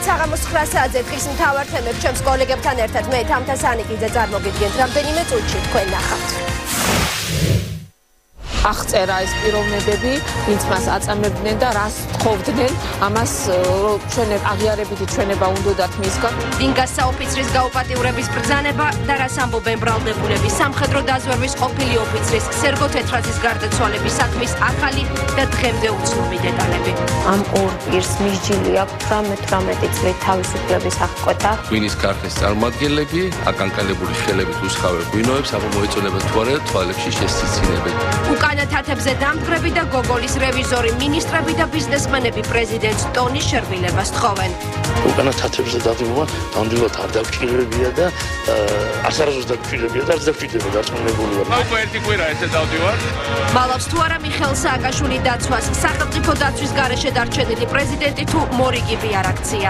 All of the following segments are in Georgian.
საღამოს 9 საათზე დღის მთავარ თემებს ჩემს კოლეგებთან ერთად მე თამთა სანიკიძე წარმოგიდგენთ რამდენიმე წუთში თქვენ ნახავთ. აღწერა ეს პიროვნებები, ვინც მას აწამებდნენ და რას თხოვდნენ, ამას აღიარებითი ჩვენება უნდათ მისგან. დინგას საოფიცრის გაუპატიურების ბრძანება და რას ამბობენ ბრალდებულები სამხედრო დაზვერვის ყოფილი ოფიცრის სერგო თეთრაძის გარდაცვალების საქმის ახალი და დღემდე უცნობი დეტალები. ამ ორ პირს მისჯილი აქვს 18 წლით თავისუფლების აღკვეთა. ღვინის ქარხნის წარმომადგენლები აკანკალებული ხელებით უსხავენ ღვინოებს, მოეწონება თუ არა თვალებში შესციცინებენ. უკანათათებზე დამდგრები და გოგოლის რევიზორი, მინისტრები და ბიზნესმენები პრეზიდენტს ტონის შერბილებას თხოვენ. უკანათათებზე დადგმა ნამდვილად არ დაგჭირებია და ასარაზოს დაგჭირებია და არც დაგჭირდება დარწმუნებულია. უკვე ერთი კვირა ესე დავდივარ. მალავს თუ არა მიხეილ სააკაშვილი დაცვას, სახელმწიფო დაცვის გარეშე დარჩენილი პრეზიდენტი თუ მორიგიბი არ აქცია.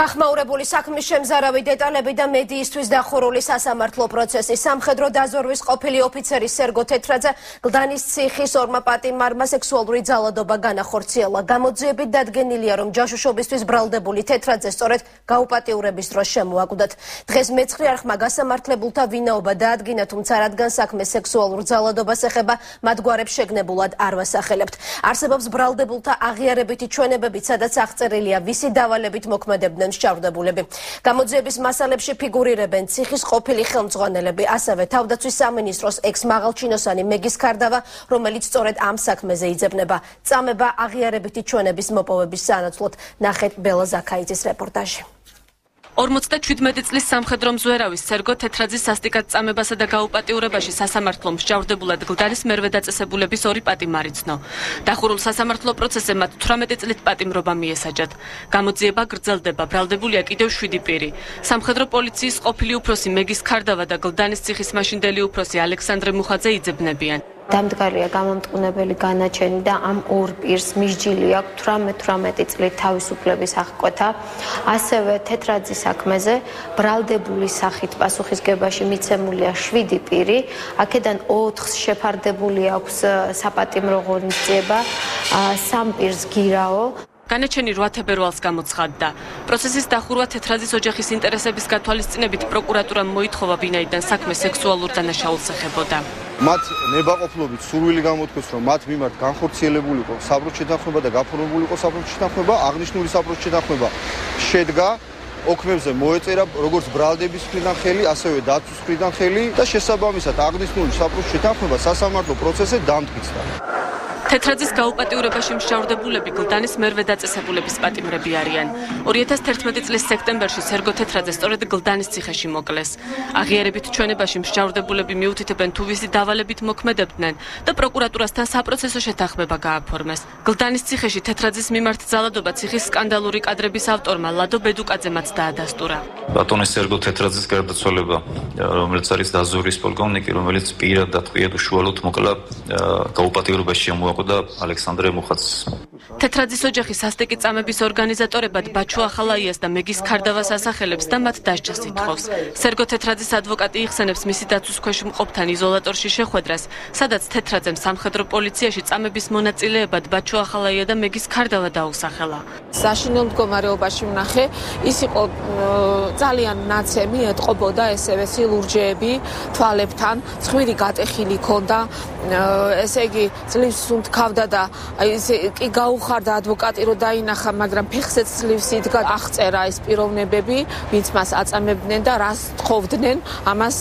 გახმაურებული საქმის შემზარავი დეტალები და მედიისთვის დახურული სასამართლო პროცესი. სამხედრო დაზვერვის ყოფილი ოფიცერის სერგო თეთრაძე გლდანის ციხის ორმა პატიმარმა სექსუალური ძალადობა განახორციელა. გამოძიებით დადგენილია, რომ ჯაშუშობისთვის ბრალდებული თეთრაძე სწორედ გაუპატიურების დროს შემოაკვდათ. დღეს მეცხრე არხმა გასამართლებულთა ვინაობა დაადგინა, თუმცა რადგან საქმე სექსუალურ ძალადობას ეხება, მათ გვარებს შეგნებულად არ ვასახელებთ. არსებობს ბრალდებულთა აღიარებითი ჩვენებებიც, სადაც აღწერილია, ვისი დავალებით მოქმედებდნენ მსჯავრდებულები. გამოძიების მასალებში ფიგურირებენ ციხის ყოფილი ხელმძღვანელები, ასევე თავდაცვის სამინისტროს ექს-მაღალჩინოსანი მეგის ქარდავა, რომელიც სწორედ ამ საქმეზე იძებნება. წამება აღიარებითი ჩვენების მოპოვების სანაცვლოდ. ნახეთ ბელა ზაქაიძის რეპორტაჟი. 57 წლის სამხედრო მზვერავის სერგო თეთრაძის სასტიკად წამებასა და გაუპატიურებაში სასამართლომ მსჯავრდებულად გლდანის მერვე დაწესებულების ორი პატიმარი ცნო. დახურულ სასამართლო პროცესზე მათ 18 წლით პატიმრობა მიესაჯათ. გამოძიება გრძელდება, ბრალდებულია კიდევ 7 პირი. სამხედრო პოლიციის ყოფილი უფროსი მეგის ქარდავა და გლდანის ციხის მაშინდელი უფროსი ალექსანდრე მუხაძე იძებნებიან. დამდგარია გამომტყუნებელი განაჩენი და ამ ორ პირს მისჯილი აქვს 18 წლით თავისუფლების აღკვეთა. ასევე თეთრაძის საქმეზე ბრალდებული სახით პასუხისგებაში მიცემულია 7 პირი. აქედან 4-ს შეფარდებული აქვს საპატიმრო ღონისძიება, 3 პირს გირაო. განაჩენი 8 თებერვალს გამოცხადდა. პროცესის დახურვა თეთრაძის ოჯახის ინტერესების გათვალისწინებით პროკურატურამ მოითხოვა, ვინაიდან საქმე სექსუალურ დანაშაულს ეხებოდა. მათ ნებაყოფლობით სურვილი გამოთქვეს, რომ მათ მიმართ განხორციელებული იყო საბრუჩ შეთანხმება და გაფორმებული იყო საბრუჩ შეთანხმება, აღნიშნული საბრუჩ შეთანხმება შედგა ოქმებზე მოეწერა როგორც ბრალდების მხრიდან ხელი, ასევე დაცვის მხრიდან ხელი და შესაბამისად აღნიშნული საბრუჩ შეთანხმება სასამართლო პროცესზე დამტკიცდა. თეთრაძის გაუპატიურებაში მსჯავრდებულები გლდანის მერვე დაწესებულების პატიმრები არიან. 2011 წლის სექტემბერში სერგო თეთრაძე სწორედ გლდანის ციხეში მოკლეს. აღიარებით ჩვენებაში მსჯავრდებულები მიუთითებენ, თუ ვისი დავალებით მოქმედებდნენ და პროკურატურასთან საპროცესო შეთანხმება გააფორმეს. გლდანის ციხეში თეთრაძის მიმართ ძალადობა ციხის სკანდალური კადრების ავტორმა ლადო ბედუკაძემაც დაადასტურა. ბატონი სერგო თეთრაძის გარდაცვალება, რომელიც არის დაზვერვის პოლკოვნიკი, რომელიც პირად და ტყვიად უშუალოდ მოკლა გაუპატიურებაში შემოაკვდა და ალექსანდრე მუხაძეს. თეთრაძის ოჯახი სასტიკი წამების ორგანიზატორებად ბაჩუ ახალაიას და მეგის ქარდავას ასახელებს და მათ დასჯას ითხოვს. სერგო თეთრაძის ადვოკატი იხსენებს მისი დაცვის ქვეშ მყოფთან იზოლატორში შეხვედრას, სადაც თეთრაძემ სამხედრო პოლიციაში წამების მონაწილეებად ბაჩუ ახალაია და მეგის ქარდავა დაუსახელა. საშინელ მდგომარეობაში ვნახე, ის იყო ძალიან ნაცემი, ეტყობოდა ესევე სილურჯეები თვალებთან, ცხვირი გატეხილი ჰქონდა, ესე იგი ძლივს უნთქავდა და კი გაუხარდა ადვოკატი რომ დაინახა, მაგრამ ფეხზეც ძლივს იდგა. აღწერა ეს პიროვნებები, ვინც მას აწამებდნენ და რას თხოვდნენ, ამას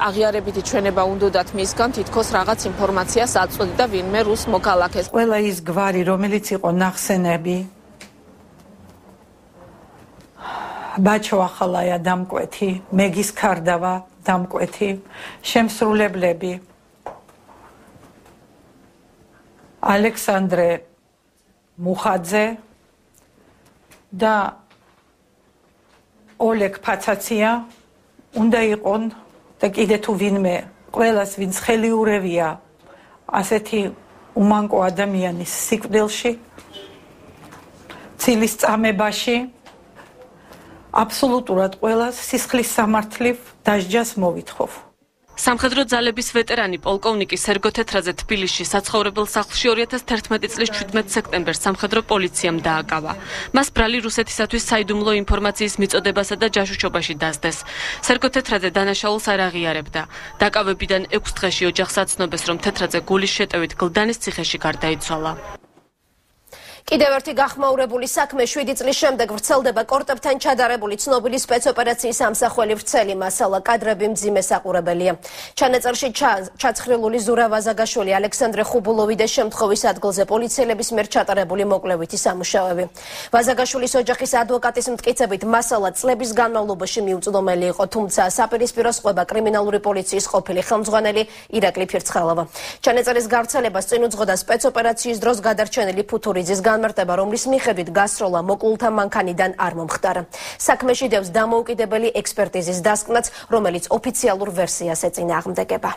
აღიარებითი ჩვენება უნდათ მისგან, თითქოს რაღაც ინფორმაციას აწვდიდა და ვინმე რუს მოქალაქეს. ყველა ის გვარი, რომელიც იყო ნახსენები, ბაჩო ახალაია დამკვეთი, მეგის ქარდავა დამკვეთი, შემსრულებლები ალექსანდრე მუხაძე და ოლეგ ფაცაცია უნდა იყონ და კიდე თუ ვინმე ყველას ვინც ხელიურევია ასეთი უმანკო ადამიანის სიკვდილში, ცილის წამებაში აბსოლუტურად ყველას სისხლის სამართლივ დასჯას მოვითხოვ. სამხედრო ძალების ვეტერანი პოლკოვნიკი სერგო თეთრაძე თბილისში საცხოვრებელ სახლში 2011 წლის 17 სექტემბერს სამხედრო პოლიციამ დააკავა. მას ბრალი რუსეთისათვის საიდუმლო ინფორმაციის მიწოდებასა და ჯაშუშობაში დასდეს. სერგო თეთრაძე დანაშაულს არ აღიარებდა. დაკავებიდან 6 დღეში ოჯახს აცნობს, რომ თეთრაძე გულის შეტევით გლდანის ციხეში გარდაიცვალა. კიდევ ერთი გახმაურებული საქმე 7 წლის შემდეგ ვრცელდება კორტებთან ჩადარებული ცნობილი სპეცოპერაციის ამსახველი ვრცელი მასალა კადრები მძიმე საყურებელია. ჩანაწერში ჩაცხრილული ზურა ვაზაგაშვილი, ალექსანდრე ხუბულოვი და შემთხვევის ადგილზე პოლიციელების მიერ ჩატარებული მოკლებითი სამუშაოები. ვაზაგაშვილის ოჯახის ადვოკატის მტკიცებით მასალა წლების განმავლობაში მიუწვდომელი იყო, თუმცა საპირისპირო სხვება კრიმინალური პოლიციის ყოფილი ხელმძღვანელი ირაკლი ფირცხალავა. ჩანაწერის გავრცელებას წინ უძღოდა სპეცოპერაციის დროს გადარჩენილი ფუთურიძის განმარტება, რომლის მიხედვით გასროლა მოკლულთა მანქანიდან არ მომხდარა. საქმეში დევს დამოუკიდებელი ექსპერტიზის დასკვნაც, რომელიც ოფიციალურ ვერსიას ეწინააღმდეგება.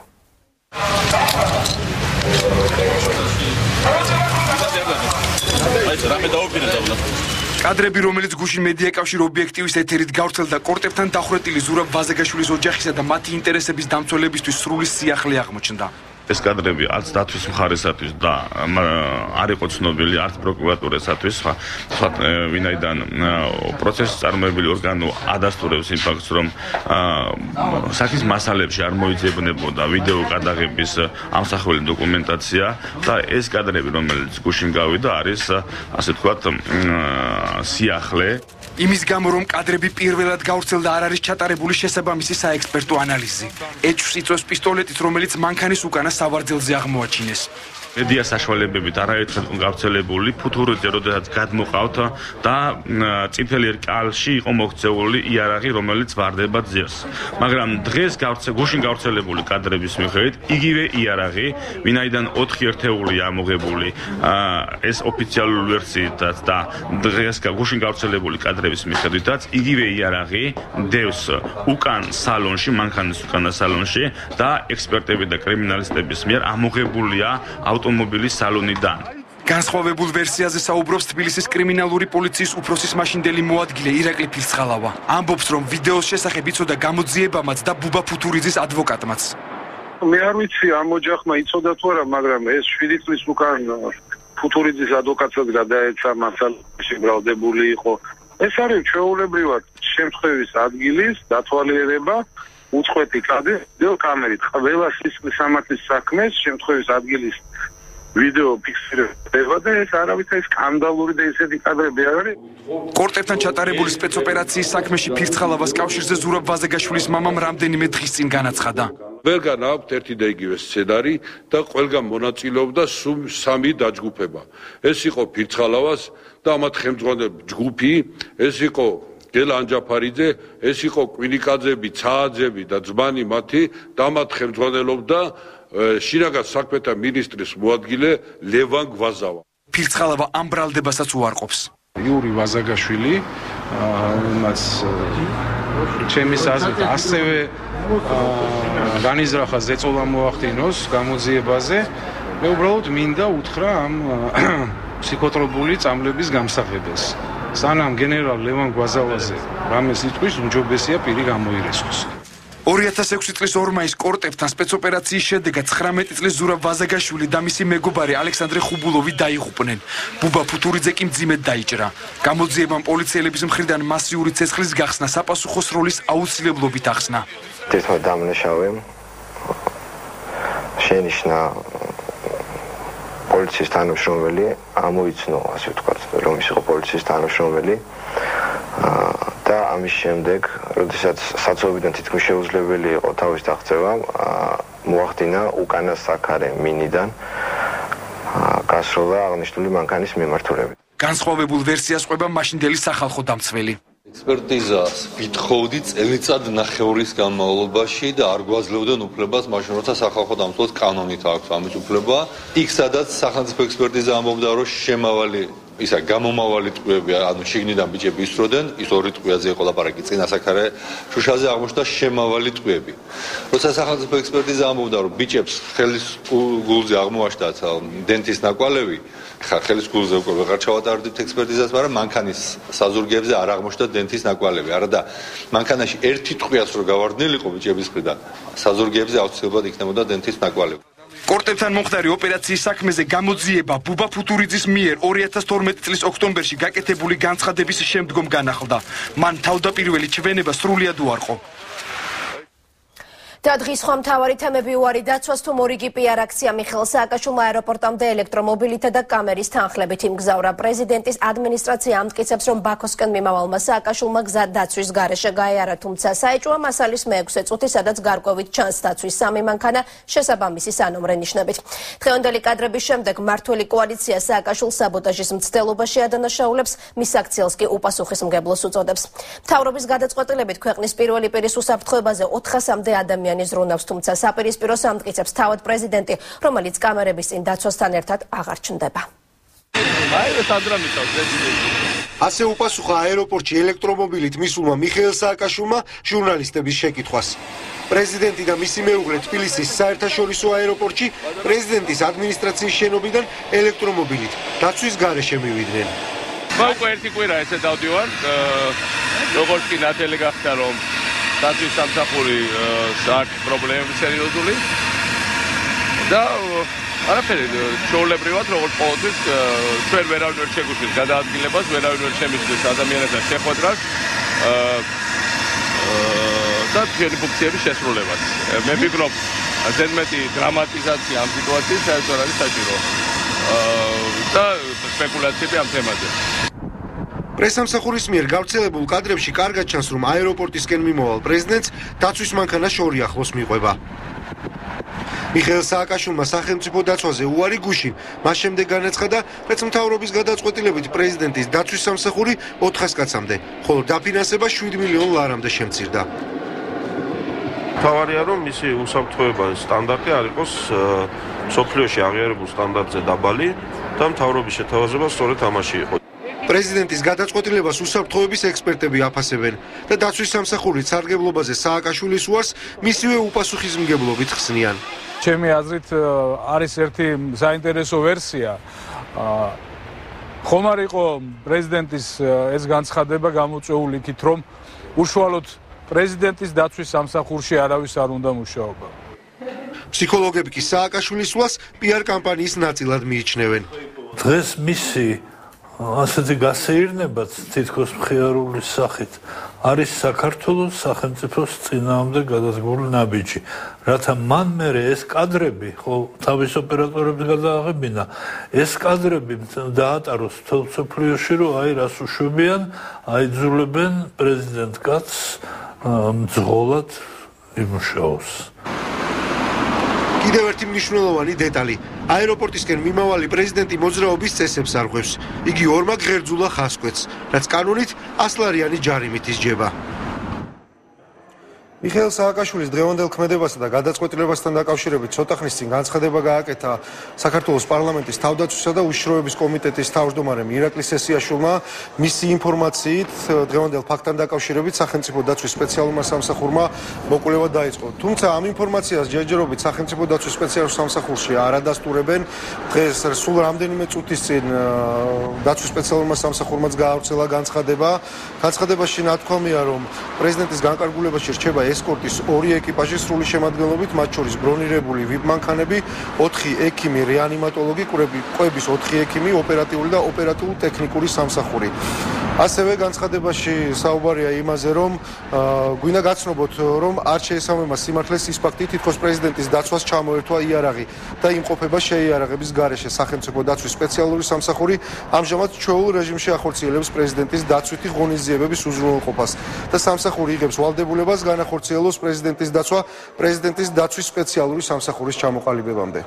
კადრები, რომელიც გუშინ მედია კავშირ ობიექტივის ეთერით გავრცელდა, კორტებთან დახვრეტილი ზურაბ ვაზაგაშვილის ოჯახისა და მათი ინტერესების დამცველებისთვის სრული სიახლე აღმოჩნდა. ეს კადრები არც დაცვის მხარესათვის და არ იყო ცნობილი არც პროკურატურისათვის, სხვა ვინაიდან პროცესის წარმოებული ორგანო ადასტურებს იმ ფაქტს, რომ საქმის მასალებში არ მოიძებნებოდა ვიდეო გადაღების ამსახველი დოკუმენტაცია და ეს კადრები, რომელიც გუშინ გავიდა, არის ასე ვთქვათ სიახლე. იმის გამო, რომ კადრები პირველად გავრცელდა, არ არის ჩატარებული შესაბამისი საექსპერტო ანალიზი. ეჭვს იწვევს პისტოლეტით, რომელიც მანქანის უკანა სავარძელზე აღმოაჩინეს. მედია საშუალებებით არაერთხელ გავრცელებული ფუთურიძე, როდესაც გადმოყავთ და წითელი რკალში იყო მოქცეული იარაღი, რომელიც ვარდება ძირს. მაგრამ დღეს გუშინ გავრცელებული კადრების მიხედვით იგივე იარაღი, ვინაიდან 4 ერთეულია ამოღებული ეს ოფიციალური ვერსიითაც და დღეს გუშინ გავრცელებული კადრების მიხედვითაც იგივე იარაღი დევს უკან სალონში, მანქანის უკანა სალონში და ექსპერტები და კრიმინალისტების მიერ ამოღებულია ავტომობილის სალონიდან. განსხვავებულ ვერსიაზე საუბრობს თბილისის კრიმინალური პოლიციის უფროსის მაშინდელი მოადგილე ირაკლი ფირცხალავა. ამბობს, რომ ვიდეოს შესახებ იცოდა გამოძიებამაც და ბუბა ფუთურიძის ადვოკატმაც. მე არ ვიცი ამ ოჯახმა იცოდა თუ არა, მაგრამ ეს 7 წლის უკან ფუთურიძის ადვოკატსაც გადაეცა, მასალაში ბრალდებული იყო. ეს არის ჩვეულებრივად შემთხვევის ადგილის დათვალიერება, უწყვეტი კადრი, ვიდეო კამერით. ყველა სისხლის სამართლის საქმეს შემთხვევის ადგილის ვიდეო ფიქსირება და ეს არავითარი სკანდალური და ისეთი კადრები არ არის. კორტებთან ჩატარებული სპეცოპერაციის საქმეში ფირცხალავას კავშირზე ზურაბ ვაზაგაშვილის მამამ რამდენიმე დღის წინ განაცხადა. ყველგან აქვთ ერთი და იგივე სცენარი და ყველგან მონაწილეობდა სამი დაჯგუფება. ეს იყო ფირცხალავას და მათ ხელმძღვანელი ჯგუფი, ეს იყო გელა ანჯაფარიძე, ეს იყო კვინიკაძები, ცააძები და ძმანი მათი და მათ ხელმძღვანელობდა შინაგან საქმეთა მინისტრის მოადგილე ლევან გვაზავა. ფირცხალავა ამ ბრალდებასაც უარყოფს. იური ვაზაგაშვილი მას ჩემის აზრით ასევე განიზრახა ზეწოლა მოახდინოს გამოძიებაზე. მე უბრალოდ მინდა უთხრა ამ ფსიქოტროპული წამლების გამსაღებელს. სანამ გენერალ ლევან გვაზავაზე რამეს იტყვის, უმჯობესია პირი გამოირესხოს. 2006 წლის 2 მაისს კორტებთან სპეცოპერაციის შედეგად 19 წლის ზურაბ ვაზაგაშვილი და მისი მეგობარი ალექსანდრე ხუბულოვი დაიღუპნენ. ბუბა ფუთურიძე კი მძიმედ დაიჭრა. გამოძიებამ პოლიციელების მხრიდან მასიური ცეცხლის გახსნა საპასუხო სროლის აუცილებლობით ახსნა. ერთმა დამნაშავემ შენიშნა პოლიციის თანამშრომელი, ამოიცნო, ასე ვთქვათ, რომ ის იყო პოლიციის თანამშრომელი და ამის შემდეგ, როდესაც საცობიდან თითქმის შეუძლებელი იყო თავის დაღწევა, მოახდინა უკანა საქარე მინიდან გასროლა აღნიშნული მანქანის მიმართულებით. განსხვავებულ ვერსიას ყვება მაშინდელი სახალხო დამცველი. ექსპერტიზას ვითხოვდი წელიწად ნახევრის განმავლობაში და არ გვაძლევდნენ უფლებას, მაშინ როცა სახალხო დამცველს კანონით აქვს ამის უფლება. იქ სადაც სახელმწიფო ექსპერტიზა ამბობდა, რომ შემავალი ისა გამომავალი ტყვეები, ანუ შიგნიდან ბიჭები ისროდნენ, ის ორი ტყვეაზე იყო ლაპარაკი, წინასახარე შუშაზე აღმოჩნდა შემავალი ტყვეები. როცა სახელმწიფო ექსპერტიზა ამბობდა, რომ ბიჭებს ხელის გულზე აღმოაჩნდათ დენთის ნაკვალევი, ხა ხელის გულზე უკვე ვეღარ ჩავატარდით ექსპერტიზას, მაგრამ მანქანის საზურგებზე არ აღმოჩნდა დენთის ნაკვალევი. არა და მანქანაში ერთი ტყვეაც რო გავარდნილიყო ბიჭების მხრიდან, საზურგებზე აუცილებლად იქნებოდა დენთის ნაკვალევი. კორტებთან მომხდარი ოპერაციის საქმეზე გამოძიება ბუბა ფუტურიძის მიერ 2012 წლის ოქტომბერში გაკეთებული განცხადების შემდგომ განახლდა. მან თავდაპირველი ჩვენება სრულად უარყო. და დღის სხვა მთავარი თემები უარი დაცვას თუ მორიგი პიარ აქცია მიხეილ სააკაშვილმა აეროპორტამდე ელექტრომობილითა და კამერის თანხლებით იმგზავრა. პრეზიდენტის ადმინისტრაცია ამტკიცებს, რომ ბაქოსკენ მიმავალმა სააკაშვილმა გზა დაცვის გარეშე გაიარა, თუმცა საეჭვო მასალის მე-6 წუთი, სადაც გარკვევით ჩანს დაცვის 3 მანქანა შესაბამისი სანომრე ნიშნებით. დღევანდელი კადრების შემდეგ მმართველი კოალიცია სააკაშვილს საბოტაჟის მცდელობაში ადანაშაულებს, მის აქციელს კი უპასუხისმგებლოს უწოდებს. მთავრობის გადაწყვეტილებით ქვეყნის პირველი პირის უსაფრთხოებაზე 400-მდე ადამიანი ზრუნავს, თუმცა საპირისპიროს ამტკიცებს თავად პრეზიდენტი, რომელიც კამერების წინ დაცვასთან ერთად აღარ ჩნდება. ასე უპასუხა აეროპორტში ელექტრომობილით მისულმა მიხეილ სააკაშვილმა ჟურნალისტების შეკითხვას. პრეზიდენტი და მისი მეუღლე თბილისის საერთაშორისო აეროპორტში პრეზიდენტის ადმინისტრაციის შენობიდან ელექტრომობილით დაცვის გარეშე მივიდნენ. უკვე ერთი კვირა ესე დავდივარ, როგორც კი ნათელი გახდა, რომ დაცვის სამსახური აქვს პრობლემები სერიოზული და არაფერი ჩვეულებრივად როგორც ყოველთვის ჩვენ ვერავინ ვერ შეგვიძლია გადაადგილებას, ვერავინ ვერ შემიძლია ადამიანებთან შეხვედრას და ჩვენი ფუნქციების შესრულებას. მე ვფიქრობ, ზედმეტი დრამატიზაცია ამ სიტუაციის საერთოდ არის საჭირო და სპეკულაციები ამ თემაზე. პრესამსახურის მიერ გავრცელებულ კადრებში კარგად ჩანს, რომ აეროპორტისკენ მიმოვალ პრეზიდენტს დაცვის მანქანა შორი ახლოს მიყვება. მიხეილ სააკაშვილმა სახელმწიფო დაცვაზე უარი გუშინ, მას შემდეგ განაცხადა, რაც მთავრობის გადაწყვეტილებით პრეზიდენტის დაცვის სამსახური 400 კაცამდე, ხოლო დაფინანსება 7 მილიონ ლარამდე შემცირდა. თავარია, რომ მისი უსაფრთხოება სტანდარტი არ იყოს სოფლიოში აღიარებულ სტანდარტზე დაბალი და მთავრობის შეთავაზება სწორედ ამაში იყო. პრეზიდენტის გადაწყვეტილებას უსაფრთხოების ექსპერტები აფასებენ და დაცვის სამსახურით სარგებლობაზე სააკაშვილის უარს მისივე უპასუხისმგებლობით ხსნიან. ჩემი აზრით არის ერთი საინტერესო ვერსია. ხომ არ იყო პრეზიდენტის ეს განცხადება გამოწვეული იქით, რომ უშუალოდ პრეზიდენტის დაცვის სამსახურში არავის არ უნდა მუშაობა. ფსიქოლოგები კი სააკაშვილის უარს პიარ კამპანიის ნაწილად მიიჩნევენ. დღეს მისი ასეთი გასეირნებაც თითქოს მხიარული სახით არის საქართველოს სახელმწიფოს წინააღმდეგ გადადგმული ნაბიჯი, რათა მან მერე ეს კადრები, ხო, თავის ოპერატორებს გადააღებინა, ეს კადრები დაატაროს მთელ მსოფლიოში, რომ აი რას უშვებიან, აიძულებენ პრეზიდენტ კაცს მძღოლად იმუშაოს. კიდევ ერთი მნიშვნელოვანი დეტალი. აეროპორტისკენ მიმავალი პრეზიდენტი მოძრაობის წესებს არღვევს. იგი ორმაგ ღერძულა ხასკვეთს, რაც კანონით 100 ლარიანი ჯარიმით ისჯება. მიხეილ სააკაშვილის დღევანდელ ქმედებასა და გადაწყვეტილებასთან დაკავშირებით ცოტა ხნის წინ განცხადება გააკეთა საქართველოს პარლამენტის თავდაცვისა და უშიშროების კომიტეტის თავმჯდომარემ ირაკლი სესიაშვილმა. მისი ინფორმაციით დღევანდელ ფაქტთან დაკავშირებით სახელმწიფო დაცვის სპეციალურმა სამსახურმა მოკვლევა დაიწყო. თუმცა ამ ინფორმაციას ჯერჯერობით სახელმწიფო დაცვის სპეციალურ სამსახურში არ ადასტურებენ. დღეს სულ რამდენიმე წუთის წინ დაცვის სპეციალურმა სამსახურმაც გაავრცელა განცხადება. განცხადებაში ნათქვამია, რომ პრეზიდენტის განკარგულებაში რჩება ესკორტის 2 ეკიპაჟი სრული შემადგენლობით, მათ შორის ბრონირებული VIP მანქანები, 4 ექიმი, რეანიმატოლოგი, კვების 4 ექიმი, ოპერატიული და ოპერატიულ-ტექნიკური სამსახური. ასევე განცხადებაში საუბარია იმაზე, რომ გვინდა გაცნობოთ, რომ არ შეესაბამება სიმართლეს ის ფაქტი, თითქოს პრეზიდენტის დაცვას ჩამოერთვა იარაღი და იმყოფება შეიარაღების გარეშე. სახელმწიფო დაცვის სპეციალური სამსახური ამჟამად ჩვეულ რეჟიმში ახორციელებს პრეზიდენტის დაცვითი ღონისძიებების უზრუნველყოფას და სამსახური იღებს ვალდებულებას განახორციელოს პრეზიდენტის დაცვა პრეზიდენტის დაცვის სპეციალური სამსახურის ჩამოყალიბებამდე.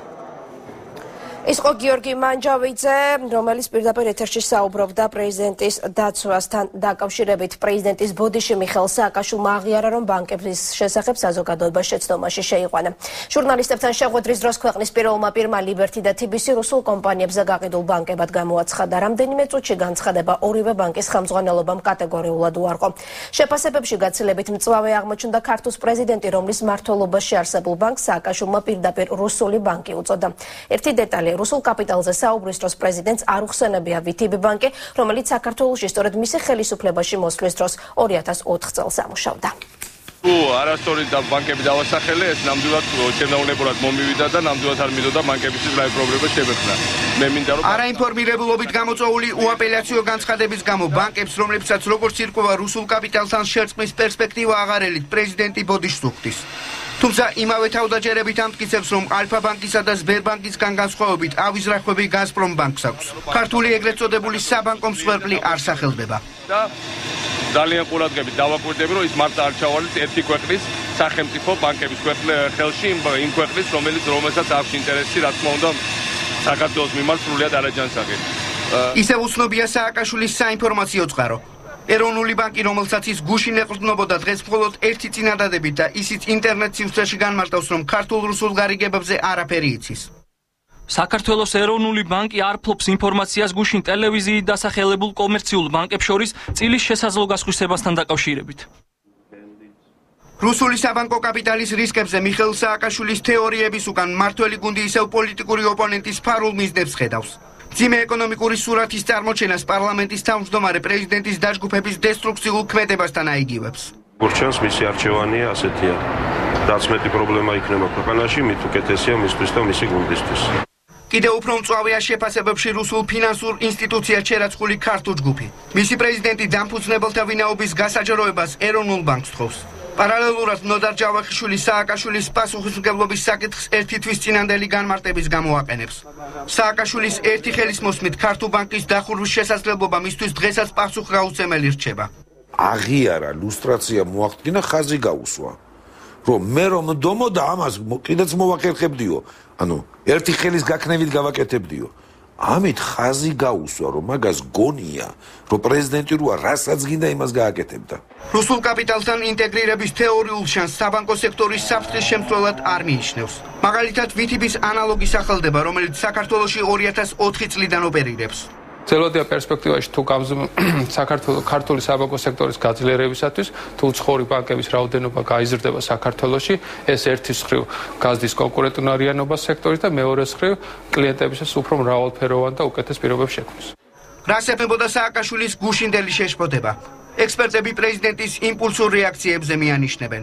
იყო გიორგი მანჯავიძე, რომელიც პირდაპირ ეთერში საუბრობდა პრეზიდენტის დაცვასთან დაკავშირებით. პრეზიდენტის ბოდიში მიხეილ სააკაშვილმა აღიარა, რომ ბანკების შესახებ საზოგადოება შეცდომაში შეიყვანა. ჟურნალისტებთან შეხვედრის დროს ქვეყნის პირველმა პირმა Liberty და TBC რუსულ კომპანიებზე გაყიდულ ბანკებად გამოაცხადა. რამდენიმე წუთში განცხადება ორივე ბანკის ხელმძღვანელობამ კატეგორიულად უარყო. შეფასებებში გაცილებით მწვავე აღმოჩნდა ქართლის პრეზიდენტი, რომლის მმართველობაში არსებულ ბანკს სააკაშვილმა პირდაპირ რუსული ბანკი უწოდა. ერთი დეტალი რუსულ კაპიტალზე საუბრის დროს პრეზიდენტს არ უხსენებია VTB ბანკი, რომელიც საქართველოში სწორედ მისი ხელისუფლებაში მოსვლის დროს 2004 წელს ამუშავდა. არასწორი და ბანკები დავასახელე, ეს ნამდვილად შემოუნებურად მომივიდა და ნამდვილად არ მინდოდა ბანკებისთვის რაიმე პრობლემა შემეხვდა. მე მინდა რომ არაინფორმირებულობით გამოწვეული უაპელაციო განცხადების გამო ბანკებს, რომლებსაც როგორც ირკვევა რუსულ კაპიტალთან შერწყმის პერსპექტივა აღარ ელით პრეზიდენტი ბოდიშს უხდის. თუმცა იმავე თავდაჯერებით ამტკიცებს, რომ ალფა ბანკისა და სბერბანკისგან განსხვავებით ავიზრახვები გაზპრომ ბანკს აქვს. ქართული ეგრეთ წოდებული საბანკო მსხვერპლი არ სახელდება. და ძალიან ყურადღებით დავაკვირდები, რომ ის მარტო არ ჩავალეთ ერთი ქვეყნის სახელმწიფო ბანკების ხელში იმ ქვეყნის, რომელსაც აქვს ინტერესი, რა თქმა უნდა, საქართველოს მიმართ სრულიად არაჯანსაღი. ისევ უცნობია სააკაშვილის საინფორმაციო წყარო. ეროვნული ბანკი, რომელსაც ის გუშინ ეყრდნობოდა, დღეს მხოლოდ ერთი წინადადებით და ისიც ინტერნეტ სივრცეში განმარტავს, რომ ქართულ-რუსულ გარიგებებზე არაფერი იცის. საქართველოს ეროვნული ბანკი არ ფლობს ინფორმაციას გუშინ ტელევიზიით დასახელებულ კომერციულ ბანკებს შორის წილის შესაძლო გასხვისებასთან დაკავშირებით. რუსული საბანკო კაპიტალის რისკებზე მიხეილ სააკაშვილის თეორიების უკან მმართველი გუნდი ისევ პოლიტიკური ოპონენტის ფარულ მიზნებს ხედავს. ძიმე ეკონომიკური სურათის წარმოჩენას პარლამენტის თავმჯდომარე პრეზიდენტის დაჯგუფების დესტრუქციულ ქმედებასთან აიგივებს. გურჩენს მისი არჩევანია ასეთია. რაც მეტი პრობლემა იქნება ქვეყანაში, მით უკეთესია მისთვის და მისი გუნდისთვის. კიდევ უფრო მწვავეა შეფასებებში რუსულ ფინანსურ ინსტიტუცია ჩერაცხული ქართულ ჯგუფი. მისი პრეზიდენტი დამფუძნებელთა ვინაობის გასაჯაროებას ეროვნულ ბანკს თხოვს. პარალელურად ნოდარ ჯავახიშვილის სააკაშვილის პასუხისმგებლობის საკითხს ერთი თვის წინანდელი განმარტების გამო აყენებს. სააკაშვილის ერთი ხელის მოსმით ქართულ ბანკის დახურვის შესაძლებლობა მისთვის დღესაც პასუხგაუწეველი რჩება. აღიარა ლუსტრაცია მოახდინა, ხაზი გაუსვა. რომ მე რომ დომოდა ამას კიდეც მოვახერხებდიო. ანუ ერთი ხელის გაქნევით გავაკეთებდიო. ამით ხაზი გაუსვა, რომ მაგას გონია, რომ პრეზიდენტი როა რასაც გინდა იმას გააკეთებდა. რუსულ კაპიტალთან ინტეგრირების თეორიულ შანსს საბანკო სექტორის საფრთხის შემცვლელად არ მიიჩნევს. მაგალითად, VTB-ს ანალოგი სახელდება, რომელიც საქართველოში 2004 წლიდან ოპერირებს. ძელოდია პერსპექტივაში თუ საქართველოს ქართული საბანკო სექტორის გაძლიერებისათვის, თუ უცხოური ბანკების რაოდენობა გაიზრდება საქართველოში, ეს ერთის მხრივ გაზრდის კონკურენტუნარიანობას სექტორის და მეორეს მხრივ კლიენტებისას უფრო მრავალფეროვან და უკეთეს პირობებს შექმნის. რას ეფებოდა სააკაშვილის გუშინდელი შეშფოთება? ექსპერტები პრეზიდენტის იმპულსურ რეაქციებზე მიანიშნებენ.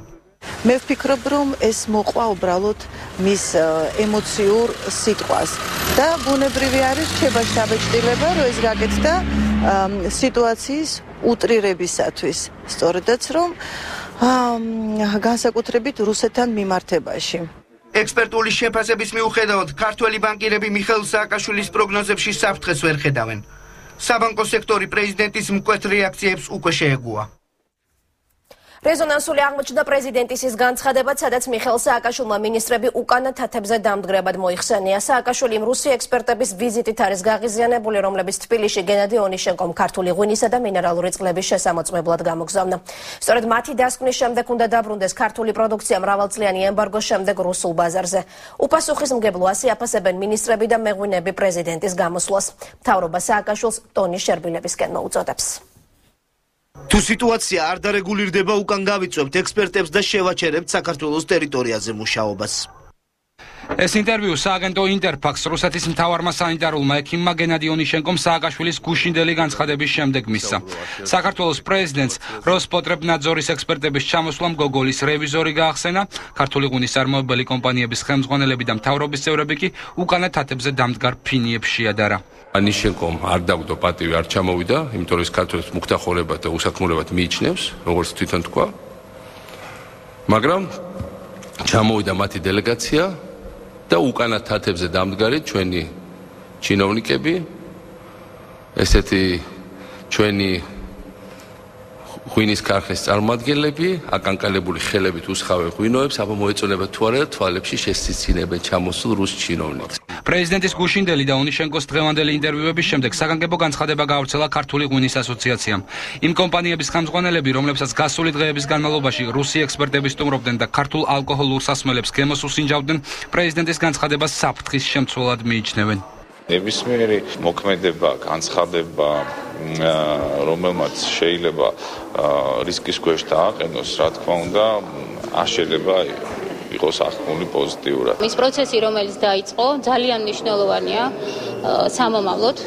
მე ვფიქრობ, რომ ეს მოყვა უბრალოდ მის ემოციურ სიტყვას და ბუნებრივი არის რჩებაში დაბეჭდილება, რომ ეს გაკეთდა სიტუაციის უტრირებისათვის. სწორედაც რომ განსაკუთრებით რუსეთთან მიმართებაში. ექსპერტული შეფასების მიუხედავად, ქართველი ბანკირები მიხეილ სააკაშვილის პროგნოზებში საფრთხეს ვერ ხედავენ. საბანკო სექტორი პრეზიდენტის მკვეთ რეაქციებს უკვე შეეგუა. რეზონანსული აღმოჩნდა პრეზიდენტის ის განცხადებაც, სადაც მიხეილ სააკაშვილმა მინისტრები უკანა თათებზე დამდგრებად მოიხსენია. სააკაშვილი რუსი ექსპერტების ვიზიტით არის გაღიზიანებული, რომლებიც თბილისში გენადი ონიშენკომ ქართული ღვინისა და მინერალური წყლების შესამოწმებლად გამოგზავნა. სწორედ მათი დასკვნის შემდეგ უნდა დაბრუნდეს ქართული პროდუქცია მრავალწლიანი ემბარგოს შემდეგ რუსულ ბაზარზე. უპასუხისმგებლო ასე აფასებენ მინისტრები და მეღვინეები პრეზიდენტის გამოსვლას. მთავრობა სააკაშვილს ტონის შერბილებისკენ მოუწოდებს. თუ სიტუაცია არ დარეგულირდება, უკან გავიწვევთ ექსპერტებს და შევაჩერებთ საქართველოს ტერიტორიაზე მუშაობას. ეს ინტერვიუ სააგენტო ინტერფაქს რუსეთის მთავარმა სანიტარულმა ექიმმა გენადი ონიშენკომ სააკაშვილის გუშინდელი განცხადების შემდეგ მისცა. საქართველოს პრეზიდენტს როსპოტრებნაძორის ექსპერტების ჩამოსვლამ გოგოლის რევიზორი გაახსენა, ქართული ღვინის წარმოებელი კომპანიების ხელმძღვანელები და მთავრობის წევრები კი უკანა თათებზე დამდგარ ფინიებს შეადარა. ონიშენკომ არ დაგვდო პატივი, არ ჩამოვიდა, იმიტომ რომ ის ქართველებს მუქთახურებად და უსაქმურებად მიიჩნევს, როგორც თვითონ თქვა. მაგრამ ჩამოვიდა მათი დელეგაცია და უკანა თათებზე დამდგარი ჩვენი ჩინოვნიკები, ესეთი ჩვენი ღვინის ქარხნის წარმომადგენლები, აკანკალებული ხელებით უსხავენ ღვინოებს, აბა მოეწონება თუ არა თვალებში შესციცინებენ ჩამოსულ რუს ჩინოვნიკს. პრეზიდენტის გუშინდელი და ონიშენკოს დღევანდელი ინტერვიუების შემდეგ საგანგებო განცხადება გაავრცელა ქართული ღვინის ასოციაციამ. იმ კომპანიების ხელმძღვანელები, რომლებსაც გასული დღეების განმავლობაში რუსი ექსპერტები სტუმრობდნენ და ქართულ ალკოჰოლურ სასმელებს გემოს უსინჯავდნენ, პრეზიდენტის განცხადებას საფრთხის შემცველად მიიჩნევენ. ნებისმიერი მოქმედება, განცხადება, რომელმაც შეიძლება რისკის ქვეშ დააყენოს, რა თქმა უნდა, არ შეიძლება იყოს ახმული პოზიტიურად. ის პროცესი, რომელიც დაიწყო, ძალიან მნიშვნელოვანია სამომავლოდ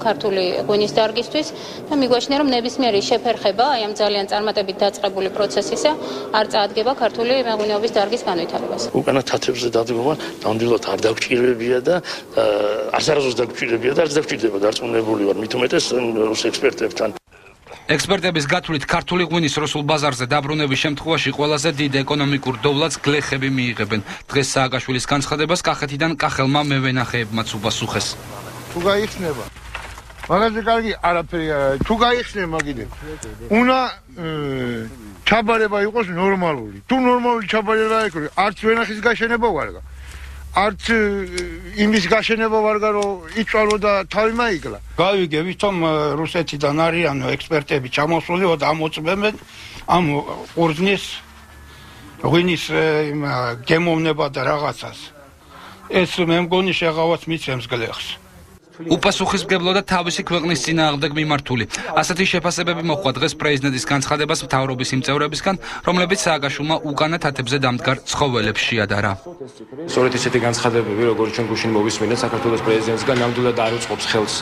ქართული ღვინის დარგისთვის და მიგვაჩნია, რომ ნებისმიერი შეფერხება აი ამ ძალიან წარმატებით დაწყებული პროცესისა არ წაადგება ქართული მეღვინეობის დარგის განვითარებას. უკანა თათებზე დადგომა ნამდვილად არ დაგვჭირებია და არასდროს დაგვჭირებია და არც დაგვჭირდება დარწმუნებული ვარ მით უმეტეს რუს ექსპერტებთან. ექსპერტების გათვლით ქართული ღვინის რუსულ ბაზარზე დაბრუნების შემთხვევაში ყველაზე დიდ ეკონომიკურ დოვლას გლეხები მიიღებენ. დღეს სააკაშვილის განცხადებას კახეთიდან კახელმა მევენახეებმაც უპასუხეს. თუ გაიხსნება მაგაზე კარგი არაფერი თუ გაიხსნება კიდე უნდა ჩაბარება იყოს ნორმალური თუ ნორმალური ჩაბარება იქნება არც ვენახის გაშენება ვარგა არც იმის გაშენება ვარგა რომ იწვალო და თავი მაიკლა გავიგე ვითომ რუსეთიდან არიან ექსპერტები ჩამოსული და ამოწმებენ ამ ყურძნის ღვინის გემოვნება და რაღაცას ეს მე მგონი შეღავაც მიცემს გლეხს უპასუხისმგებლო და თავისი ქვეყნის წინააღმდეგ მიმართული. ასეთი შეფასებები მოჰყვა დღეს პრეზიდენტის განცხადებას მთავრობის იმ წევრებისგან, რომლებიც სააკაშვილმა უკანა თათებზე დამდგარ ცხოველებს შეადარა. სწორედ ესეთი განცხადებები, როგორც ჩვენ გუშინ მოვისმინეთ საქართველოს პრეზიდენტისგან, ნამდვილად არ უწყობს ხელს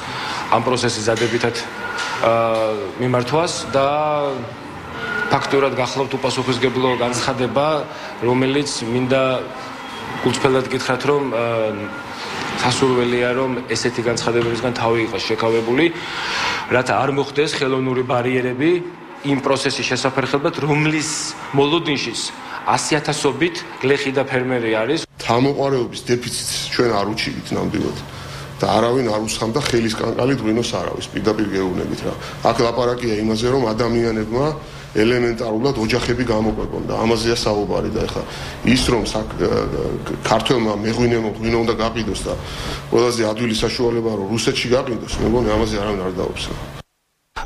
ამ პროცესის დადებითად მიმართვას და ფაქტურად გახლავთ უპასუხისმგებლო განცხადება, რომელიც მინდა გულწრფელად გითხრათ, რომ სასურველია რომ ესეთი განცხადებებისგან თავი იყოს შეკავებული, რათა არ მოხდეს ხელოვნური ბარიერები იმ პროცესის შესაფერხებლად, რომლის მოლოდინშიც 100,000-ობით გლეხი და ფერმერი არის. თამოყარეობის დეფიციტს ჩვენ არ უჩივით ნამდვილად და არავინ არ უსხამდა ხელის კანკალით ღვინოს არავის პირდაპირ გეუბნებით რა. აქ ლაპარაკია იმაზე რომ ადამიანებმა ელემენტარულად ოჯახები გამოყვებონ და ამაზეა საუბარი და ეხლა ის რომ ქართველმა მეღვინემო ღვინო უნდა გაყიდოს და ყველაზე ადვილი საშუალება რომ რუსეთში გაყიდოს, მე მგონი ამაზე არავინ არ დაობს.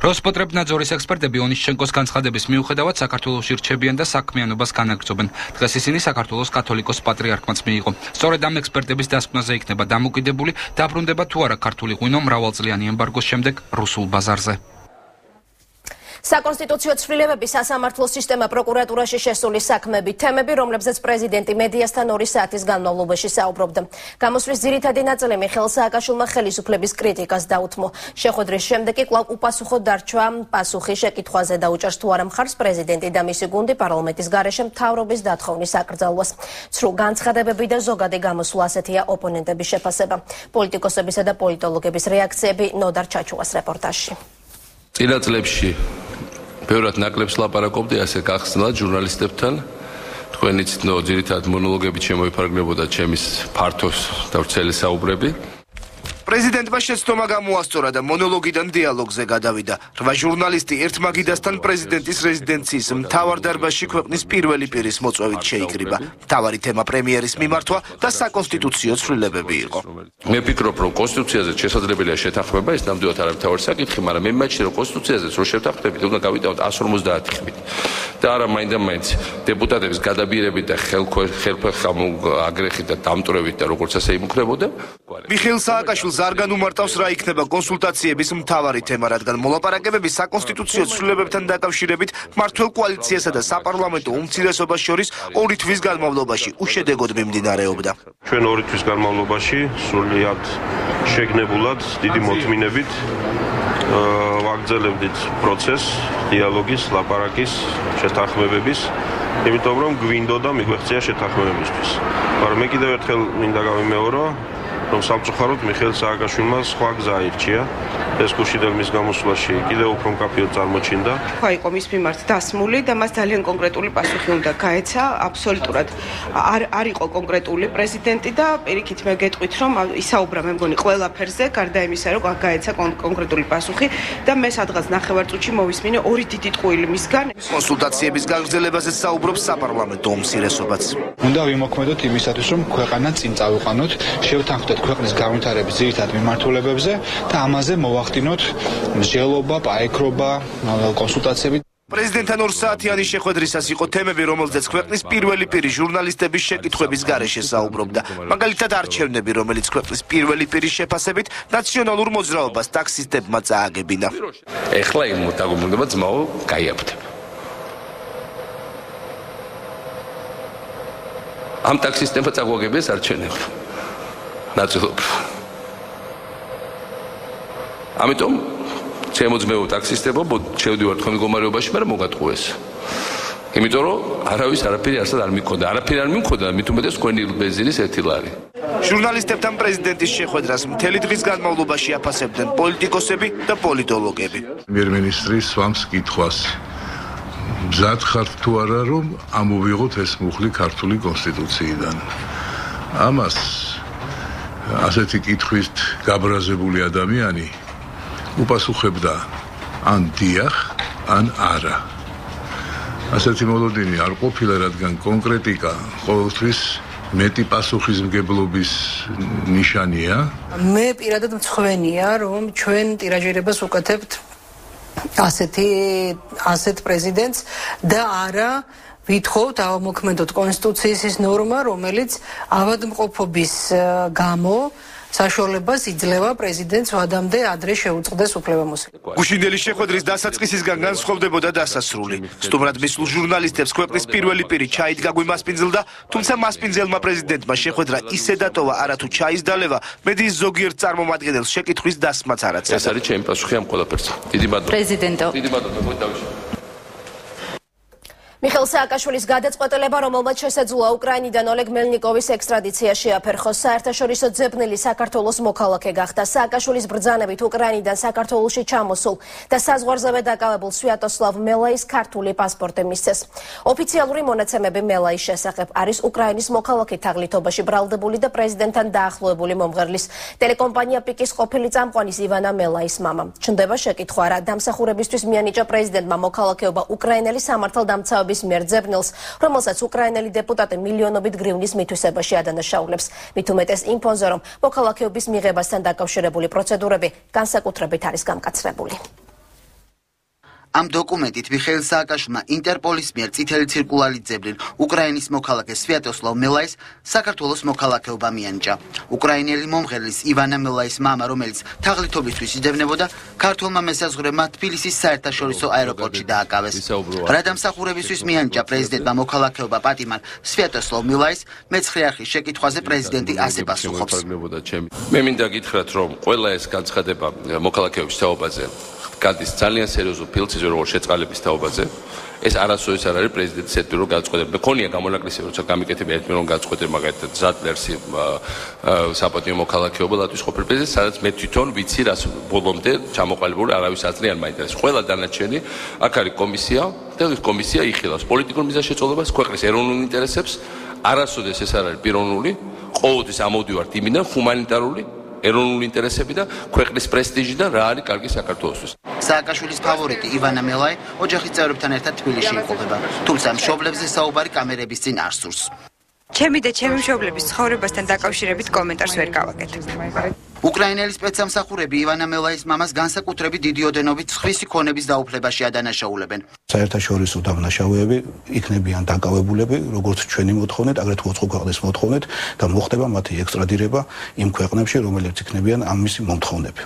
როსპოტრებნაძორის ექსპერტები ონიშჩენკოს განცხადების მიუხედავად საქართველოში რჩებიან და საქმიანობას განაგრძობენ. დღეს ისინი საქართველოს კათოლიკოს პატრიარქმაც მიიღო. სწორედ ამ ექსპერტების დასკვნაზე იქნება დამოკიდებული დაბრუნდება თუ არა ქართული ღვინო მრავალწლიანი ემბარგოს შემდეგ რუსულ ბაზარზე. საკონსტიტუციო ცვლილებების სასამართლო სისტემა პროკურატურაში შესული საქმეები თემები, რომლებზეც პრეზიდენტი მედიასთან 2 საათის განმავლობაში საუბრობდა. გამოსვლის ძირითადი ნაწილი მიხეილ სააკაშვილმა ხელისუფლების კრიტიკას დაუთმო. შეხვედრის შემდეგ კი კვლავ უპასუხოდ დარჩა პასუხი შეკითხვაზე დაუჭერს თუ არა მხარს პრეზიდენტი და მისი გუნდი პარლამენტის გარეშე მთავრობის დათხოვნის აკრძალვას. ცრუ განცხადებები და ზოგადი გამოსვლა ასეთია ოპონენტების შეფასება. პოლიტიკოსებისა და პოლიტოლოგების რეაქციები ნოდარ ჩაჩუას რეპორტაჟში. წინა წლებში ბევრად ნაკლებს ლაპარაკობდი ასე გახსნილად ჟურნალისტებთან. თქვენ იცით, რომ ძირითადად მონოლოგებით შემოიფარგლებოდა ჩემის ფართოს და ვრცელი საუბრები. პრეზიდენტმა შეცდომა გამოასწორა და მონოლოგიდან დიალოგზე გადავიდა. 8 ჟურნალისტი ერთ მაგიდასთან პრეზიდენტის რეზიდენციის მთავარ დარბაზში ქვეყნის პირველი პირის მოწვევით შეიკრიბა. მთავარი თემა პრემიერის მიმართვა და საკონსტიტუციო ცვლილებები იყო. მე ვფიქრობ, რომ კონსტიტუციაზე შესაძლებელია შეთანხმება, ეს ნამდვილად არ არის მთავარი საკითხი, მაგრამ მე მეჩნია, რომ კონსტიტუციაზეც რო შევთანხმდებით, უნდა გავიდავთ 150 ხმით. და არა მაინდა-მაინც დეპუტატების გადაბირებით და ხელქვეხა აგრეხით და დამტვრევით და როგორც ასე იმუქრებოდა. მიხეილ სააკაშვილს არ განუმარტავს რა იქნება კონსულტაციების მთავარი თემა, რადგან მოლაპარაკებები საკონსტიტუციო ცვლილებებთან დაკავშირებით მმართველ კოალიციასა და საპარლამენტო უმცირესობას შორის 2 თვის განმავლობაში უშედეგოდ მიმდინარეობდა. ჩვენ 2 თვის განმავლობაში სრულიად შეგნებულად დიდი მოთმინებით ვაგრძელებდით პროცესს, დიალოგის, ლაპარაკის, შეთანხმებების, იმიტომ რომ გვინდოდა მიგვეღწია შეთანხმებებისთვის. მაგრამ მე კიდევ ერთხელ მინდა გავიმეორო, რომ სამწუხაროდ მიხეილ სააკაშვილმა სხვა გზა აირჩია. ეს გუშინდელ გამოსვლაში კიდევ უფრო მკაფიოდ წარმოჩინდა. ხო იყო მის მიმართ დასმული და მას ძალიან კონკრეტული პასუხი უნდა გაეცა. აბსოლუტურად არ იყო კონკრეტული პრეზიდენტი და პირიქით მე გეტყვით, რომ ისაუბრა მე მგონი ყველაფერზე, გარდა იმისა, რომ გაეცა კონკრეტული პასუხი და მე სადღაც ნახევარწუთში მოვისმინე 2 დიდი ტყუილი მისგან. კონსულტაციების გაგრძელებაზე საუბრობს საპარლამენტო უმცირესობაც. უნდა ვიმოქმედოთ იმისათვის, რომ ქვეყანა წინ წავიყვანოთ, შევთანხმდეთ ქვეყნის განვითარების ძირითად მიმართულებებზე და ამაზე მოვახდინოთ მსჯელობა, პაექრობა, კონსულტაციები. პრეზიდენტთან 2 საათიანი შეხვედრისას იყო თემები, რომელზეც ქვეყნის პირველი პირი ჟურნალისტების შეკითხვების გარეშე საუბრობდა. მაგალითად, არჩევნები, რომელიც ქვეყნის პირველი პირის შეფასებით ნაციონალურ მოძრაობას ტაქსისტებმა წააგებინა. ეხლა იმ დაგუბრუნდება ძმაო, გაიაფთებ. ამ ტაქსისტებმა წაგვაგებიეს არჩევნები. ნაწილობრივ. ამიტომ შემოძმეო ტაქსისტებო, შევდივართ თქვენ მდგომარეობაში, მაგრამ მოგატყუეს. იმიტომ რომ არავის არაფერი არსად არ მიქონდა. არაფერი არ მიქონდა, მით უმეტეს თქვენი ბენზინის 1 ლარი. ჟურნალისტებთან პრეზიდენტის შეხვედრას მთელი დღის განმავლობაში აფასებდნენ პოლიტიკოსები და პოლიტოლოგები. პრემიერ-მინისტრის სვამს კითხვას მზად ხართ თუ არა რომ ამოვიღოთ ეს მუხლი ქართული კონსტიტუციიდან. ამას ასეთი კითხვით გაბრაზებული ადამიანი უპასუხებდა ან დიახ, ან არა. ასეთი მოლოდინი არ ყოფილა, რადგან კონკრეტიკა ყოველთვის მეტი პასუხისმგებლობის ნიშანია. მე პირადად მცხვენია, რომ ჩვენ ტირაჟირებას ვუკეთებთ ასეთ პრეზიდენტს და არა ვითხოვთ ავამოქმედოთ კონსტიტუციის ის ნორმა, რომელიც ავადმყოფობის გამო საშუალებას იძლევა პრეზიდენტს ვადამდე ადრე შეუწყდეს უფლებამოსილებას. გუშინდელი შეხვედრის დასაწყისისგან განსხვავდებოდა დასასრული. სტუმრად მისულ ჟურნალისტებს ქვეყნის პირველი პირი ჩაით გაგვიმასპინძლდა, თუმცა მასპინძელმა პრეზიდენტმა შეხვედრა ისე დატოვა, არათუ ჩაის დალევა მედიის ზოგიერთ წარმომადგენელს შეკითხვის დასმაც არ აცადა. ეს არის ჩემი პასუხი ამ ყველაფერს. დიდი მადლობა. პრეზიდენტო. დიდი მადლობა, მოდავში. მიხეილ სააკაშვილის გადაწყვეტილება, რომელმაც შესაძლოა უკრაინიდან ოლეგ მელნიკოვის ექსტრადიცია შეაფერხოს. საერთაშორისო ძებნელი საქართველოს მოქალაქე გახდა. სააკაშვილის ბრძანებით უკრაინიდან საქართველოში ჩამოსულ და საზღვარზევე დაკავებულ სვიატოსლავ მელაის ქართული პასპორტი მისცეს. ოფიციალური მონაცემები მელაის შესახებ არის უკრაინის მოქალაქე თაღლითობაში ბრალდებული და პრეზიდენტთან დაახლოებული მომღერლის ტელეკომპანია პიკის ყოფილი წამყვანის ივანა მელაის მამა. ჩნდება შეკითხვა, რა დამსახურებისთვის მიანიჭა პრეზიდენტმა მოქალაქეობა უკრაინელი სამართალდამცავების მიერ ძებნელს, რომელსაც უკრაინელი დეპუტატი მილიონობით გრივნის მითვისებაში ადანაშაულებს. მით უმეტეს იმ ფონზე, რომ მოქალაქეობის მიღებასთან დაკავშირებული პროცედურები განსაკუთრებით არის გამკაცრებული. ამ დოკუმენტით მიხეილ სააკაშვილმა ინტერპოლის მიერ წითელი ცირკულარი ძებნილ უკრაინის მოქალაქე სვიატოსლავ მელაის საქართველოს მოქალაქეობა მიანიჭა. უკრაინელი მომღერლის ივანა მელაის მამა, რომელიც თაღლითობისთვის იძებნებოდა, ქართველმა მესაზღვრეებმა თბილისის საერთაშორისო აეროპორტში დააკავეს. რა დამსახურებისთვის მიანიჭა პრეზიდენტმა მოქალაქეობა პატიმარ სვიატოსლავ მელაის მეცხრე არხის შეკითხვაზე პრეზიდენტი ასე პასუხობს. მე მინდა გითხრათ, რომ ყველა ეს განცხადება მოქალაქეობის თაობაზე გადის ძალიან სერიოზულ ფილტრზე, როგორც შეწყალების თაობაზე. ეს არასოდეს არ არის პრეზიდენტის ერთპიროვნ განცხადება. მქონია გამონაკლისები, როცა გამიკეთებია ერთპიროვნ განცხადება, მაგალითად ზადლერსი საპატიო მოქალაქეობა ლატვის ყოფილი პრეზიდენტი, სადაც მე თვითონ ვიცი, რას ბოლომდე ჩამოყალიბებული არავის აზრი არ მაინტერესებს. ყველა დანარჩენი აქ არის კომისია და ეს კომისია იხილავს პოლიტიკურ მიზანშეწონებას, ქვეყნის ეროვნულ ინტერესებს. არასოდეს ეს არ არის პიროვნული, ყოველთვის ამოვდივართ იმიდან ჰუმანიტარული ეროვნული ინტერესები და ქვეყნის პრესტიჟი და რა არის კარგი საქართველოსთვის. სააკაშვილის ფავორიტი ივანა მელაი ოჯახის წევრებთან ერთად თბილისში იმყოფება, თუმცა მშობლებზე საუბარი კამერების წინ არ სურს. ჩემი და ჩემი მშობლების ცხოვრებასთან დაკავშირებით კომენტარს ვერ გავაკეთებ. უკრაინელი სპეცსამსახურები ივანა მელაის მამას განსაკუთრებით დიდი ოდენობით სხვისი ქონების დაუფლებაში ადანაშაულებენ. საერთაშორისო დამნაშავეები იქნებიან დაკავებულები, როგორც ჩვენი მოთხოვნით, აგრეთვე უცხო ქვეყნის მოთხოვნით და მოხდება მათი ექსტრადირება იმ ქვეყნებში, რომელიც იქნებიან ამისი მომთხოვნები.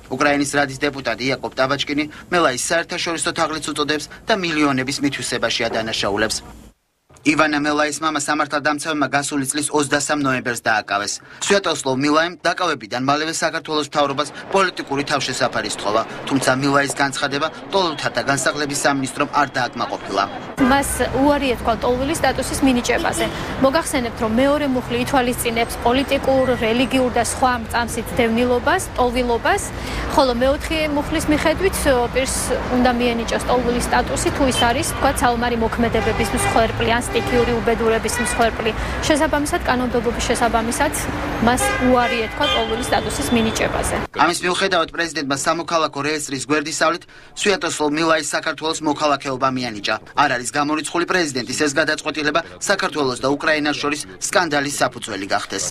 უკრაინის რადის დეპუტატი იაკობ ტაბაჩკინი მელაის საერთაშორისო თაღლითს უწოდებს და მილიონების მითვისებაში ადანაშაულებს. ივანა მელაის მამა სამართალდამცავებმა გასული წლის 23 ნოემბერს დააკავეს. სვიატოსლავ მელაიმ დაკავებიდან მალევე საქართველოს მთავრობას პოლიტიკური თავშესაფარი სთხოვა, თუმცა მელაის განცხადება ტოლვილთა განსახლების სამინისტრომ არ დააკმაყოფილა. მას უარი ეთქვა ტოლვილის სტატუსის მინიჭებაზე. მოგახსენებთ, რომ მეორე მუხლი ითვალისწინებს პოლიტიკურ, რელიგიურ და სხვა მწამსით დევნილობას, ტოლვილობას, ხოლო მეოთხე მუხლის მიხედვით პირს უნდა მიენიჭოს ტოლვილის სტატუსი, თუ ის არის, თქვა, საომარი მოქმედებების მსხვერპლი ან სტიქიური უბედურების მსხვერპლი. შესაბამისად, კანონმდებლობის შესაბამისად, მას უარი ეთქვა ყოველი სტატუსის მინიჭებაზე. ამის მიუხედავად პრეზიდენტმა სამოქალაქო რეესტრის გვერდისავლით სვიატოსლავ მილაის საქართველოს მოქალაქეობა მიანიჭა. არ არის გამორიცხული პრეზიდენტის ეს გადაწყვეტილება საქართველოს და უკრაინას შორის სკანდალის საფუძველი გახდეს.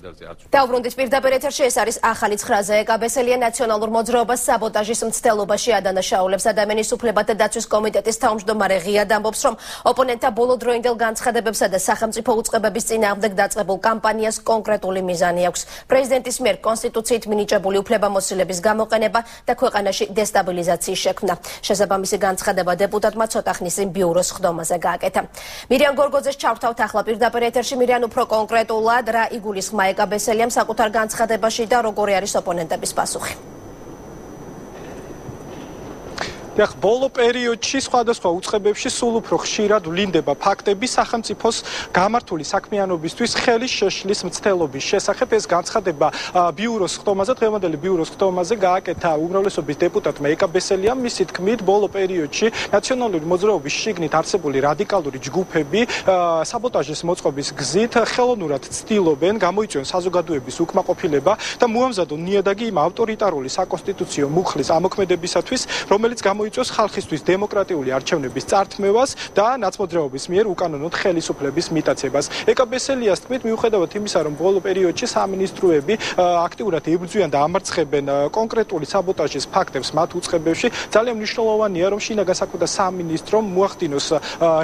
დაუბრუნდით პირდაპირ ეთერში, ეს არის ახალი ცხრაზე. ეკაბესელია ნაციონალურ მოძრაობას საბოტაჟის მცდელობაში ადანაშაულებს. ადამიანის უფლებათა დაცვის კომიტეტის თავმჯდომარე ღიად ამბობს, რომ ოპონენტთა ბოლოდროინდელ განცხადებებსა და სახელმწიფო უწყებების წინააღმდეგ დაწყებულ კამპანიას კონკრეტული მიზანი აქვს. პრეზიდენტის მიერ კონსტიტუციით მინიჭებული უფლებამოსილების გამოყენება და ქვეყანაში დესტაბილიზაციის შექმნა. შესაბამისი განცხადება დეპუტატმა ცოტა ხნის წინ ბიუროს ხდომაზე გააკეთა. მირიან გორგოძეს ჩავთავთ ახლა პირდაპირ ეთერში. მირიან, უფრო კონკრეტულად რა იგულისხმა ეკაბესელიამ საკუთარ განცხადებაში და როგორი არის ოპონენტების პასუხი? ბოლო პერიოდში სხვადასხვა უწყებებში სულ უფრო ხშირად ვლინდება ფაქტები სახელმწიფოს გამართული საქმიანობისთვის ხელის შეშლის მცდელობის შესახებ. ეს განცხადება ბიუროს ხდომაზე, დღევანდელი ბიუროს ხდომაზე გააკეთა უმრავლესობის დეპუტატმა ეკაბესელიამ. მისი თქმით, ბოლო პერიოდში ნაციონალური მოძრაობის შიგნით არსებული რადიკალური ჯგუფები საბოტაჟის მოწყობის გზით ხელოვნურად ცდილობენ გამოიწვიონ საზოგადოების უკმაყოფილება და მოამზადონ ნიადაგი იმ ავტორიტარული საკონსტიტუციო მუხლის ამოქმედებისათვის, რომელიც იწვევს ხალხისთვის დემოკრატიული არჩევნების წართმევას და ნაცმოძრაობის მიერ უკანონოდ ხელისუფლების მიტაცებას. ეკაბესელიას თქმით, მიუხედავად იმისა, რომ ბოლო პერიოდში სამინისტროები აქტიურად ებრძვიან და ამარცხებენ კონკრეტული საბოტაჟის ფაქტებს მათ უწყებებში, ძალიან მნიშვნელოვანია, რომ შინაგან საქმეთა სამინისტრომ მოახდინოს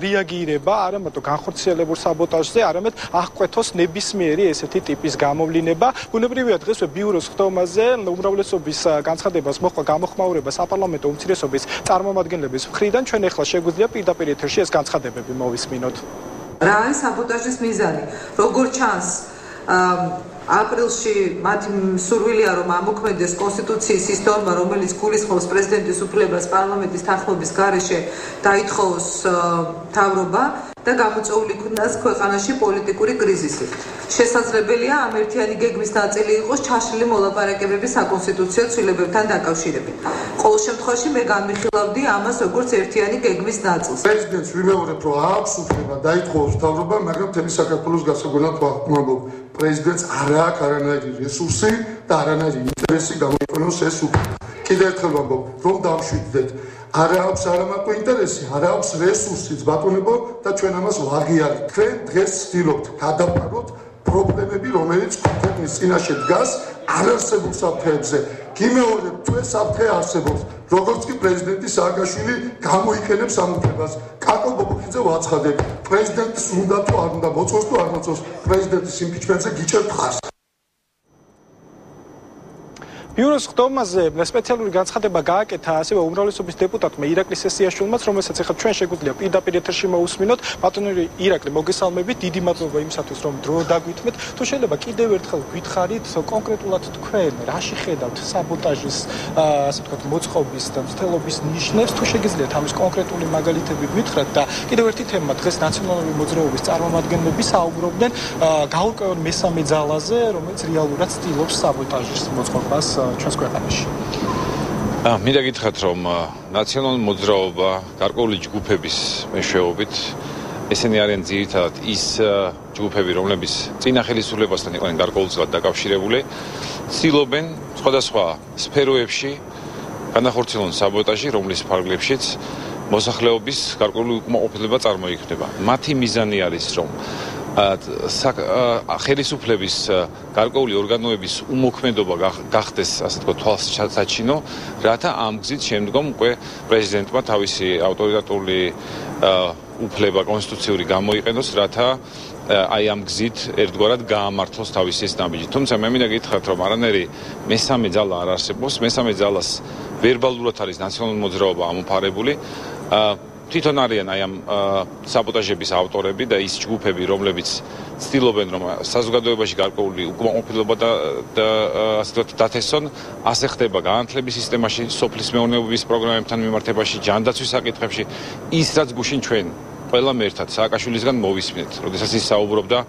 რეაგირება არა მარტო განხორციელებულ საბოტაჟზე, არამედ აღკვეთოს ნებისმიერი ესეთი ტიპის გამოვლინება. ბუნებრივია, დღესვე ბიუროს ხდომაზე უმრავლესობის განცხადებას მოჰყვა გამოხმაურება საპარლამენტო უმცირესობის წარმომადგენლების მხრიდან. ჩვენ ახლა შეგვიძლია პირდაპირ ეთერში ეს განცხადებები მოვისმინოთ. რა არის საბოტაჟის მიზანი? როგორ ჩანს აპრილში მათი სურვილია, რომ ამოქმედეს კონსტიტუციის ის ნორმა, რომელიც გულისხმობს პრეზიდენტის უფლებას პარლამენტის თანხმობის გარეშე დაითხოვოს მთავრობა და გამოწვეული იქნას ქვეყანაში პოლიტიკური კრიზისი. შესაძლებელია ამ ერთიანი გეგმის ნაწილი იყოს ჩაშლილი მოლაპარაკებები საკონსტიტუციო ცვლილებებთან დაკავშირებით. ყოველ შემთხვევაში მე განვიხილავდი ამას როგორც ერთიანი გეგმის ნაწილს. პრეზიდენტს ვიმეორებ, რომ აქვს უფლება დაითხოვოს მთავრობა, მაგრამ მთელი საქართველოს გასაგონად ვამბობ, პრეზიდენტს არ აქვს არანაირი რესურსი და არანაირი ინტერესი გამოიყენოს ეს უფლება. კიდევ ერთხელ ვამბობ, რომ დავშვიდდეთ. არ აქვს არამარტო ინტერესი, არ აქვს რესურსიც ბატონებო და ჩვენ ამას ვაღიარებთ. თქვენ დღეს ვცდილობთ გადავყაროთ პრობლემები, რომელიც ქვეყნის წინაშე დგას არარსებულ საფრთხეებზე. გიმეორებ, ჩვენ საფრთხე არსებობს, როგორც კი პრეზიდენტი სააკაშვილი გამოიყენებს ამ უფლებას. კაკო ბობოქიძე ვაცხადებ, პრეზიდენტს უნდა თუ არ უნდა მოწოს თუ არ მოწოს, პრეზიდენტის იმპიჩმენტზე გიჭერთ ხარს. ბიუროს ხდომაზე სპეციალური განცხადება გააკეთა ასევე უმრავლესობის დეპუტატმა ირაკლი სესიაშვილმაც, რომელსაც ახლა ჩვენ შეგვიძლია პირდაპირ ეთერში მოვუსმინოთ. ბატონო ირაკლი, მოგესალმებით, დიდი მადლობა იმისათვის, რომ დრო დაგვითმეთ. თუ შეიძლება კიდევ ერთხელ გითხარით კონკრეტულად თქვენ რაში ხედავთ საბოტაჟის ასე ვთქვათ მოწყობის და მცდელობის ნიშნებს, თუ შეგიძლიათ ამის კონკრეტული მაგალითები გითხრათ და კიდევ ერთი თემა, დღეს ნაციონალური მოძრაობის წარმომადგენლები საუბრობდნენ გაურკვეველ მესამე ძალაზე, რომელიც რეალურად ცდილობს საბოტაჟის მოწყობას ჩვენს ქვეყანაში. მინდა გითხრათ, რომ ნაციონალური მოძრაობა გარკვეული ჯგუფების მეშვეობით ესენი არიან ძირითადად ის ჯგუფები, რომლებიც წინა ხელისუფლებასთან იყვნენ გარკვეულწილად დაკავშირებული, ცდილობენ სხვადასხვა სფეროებში განახორციელონ საბოტაჟი, რომლის ფარგლებშიც მოსახლეობის გარკვეული უკმაყოფილება წარმოიქმნება. მათი მიზანი არის, რომ ხელისუფლების გარკვეული ორგანოების უმოქმედობა გახდეს, ასე ვთქვათ, თვალსაჩინო, რათა ამ გზით შემდგომ უკვე პრეზიდენტმა თავისი ავტორიტარული უფლება კონსტიტუციური გამოიყენოს, რათა აი ამ გზით ერთგვარად გაამართლოს თავისი ეს ნაბიჯი. თუმცა მე მინდა გითხრათ, რომ არანაირი მესამე ძალა არ არსებობს. მესამე ძალას ვერბალურად არის ნაციონალური მოძრაობა ამოფარებული. თვითონ არიან აი ამ საბოტაჟების ავტორები და ის ჯგუფები, რომლებიც ცდილობენ, რომ საზოგადოებაში გარკვეული უკმაყოფილება და ასე ვთქვათ დათესონ, ასე ხდება განათლების სისტემაში, სოფლის მეურნეობის პროგრამებთან მიმართებაში, ჯანდაცვის საკითხებში, ის რაც გუშინ ჩვენ ყველამ ერთად სააკაშვილისგან მოვისმინეთ, როდესაც ის საუბრობდა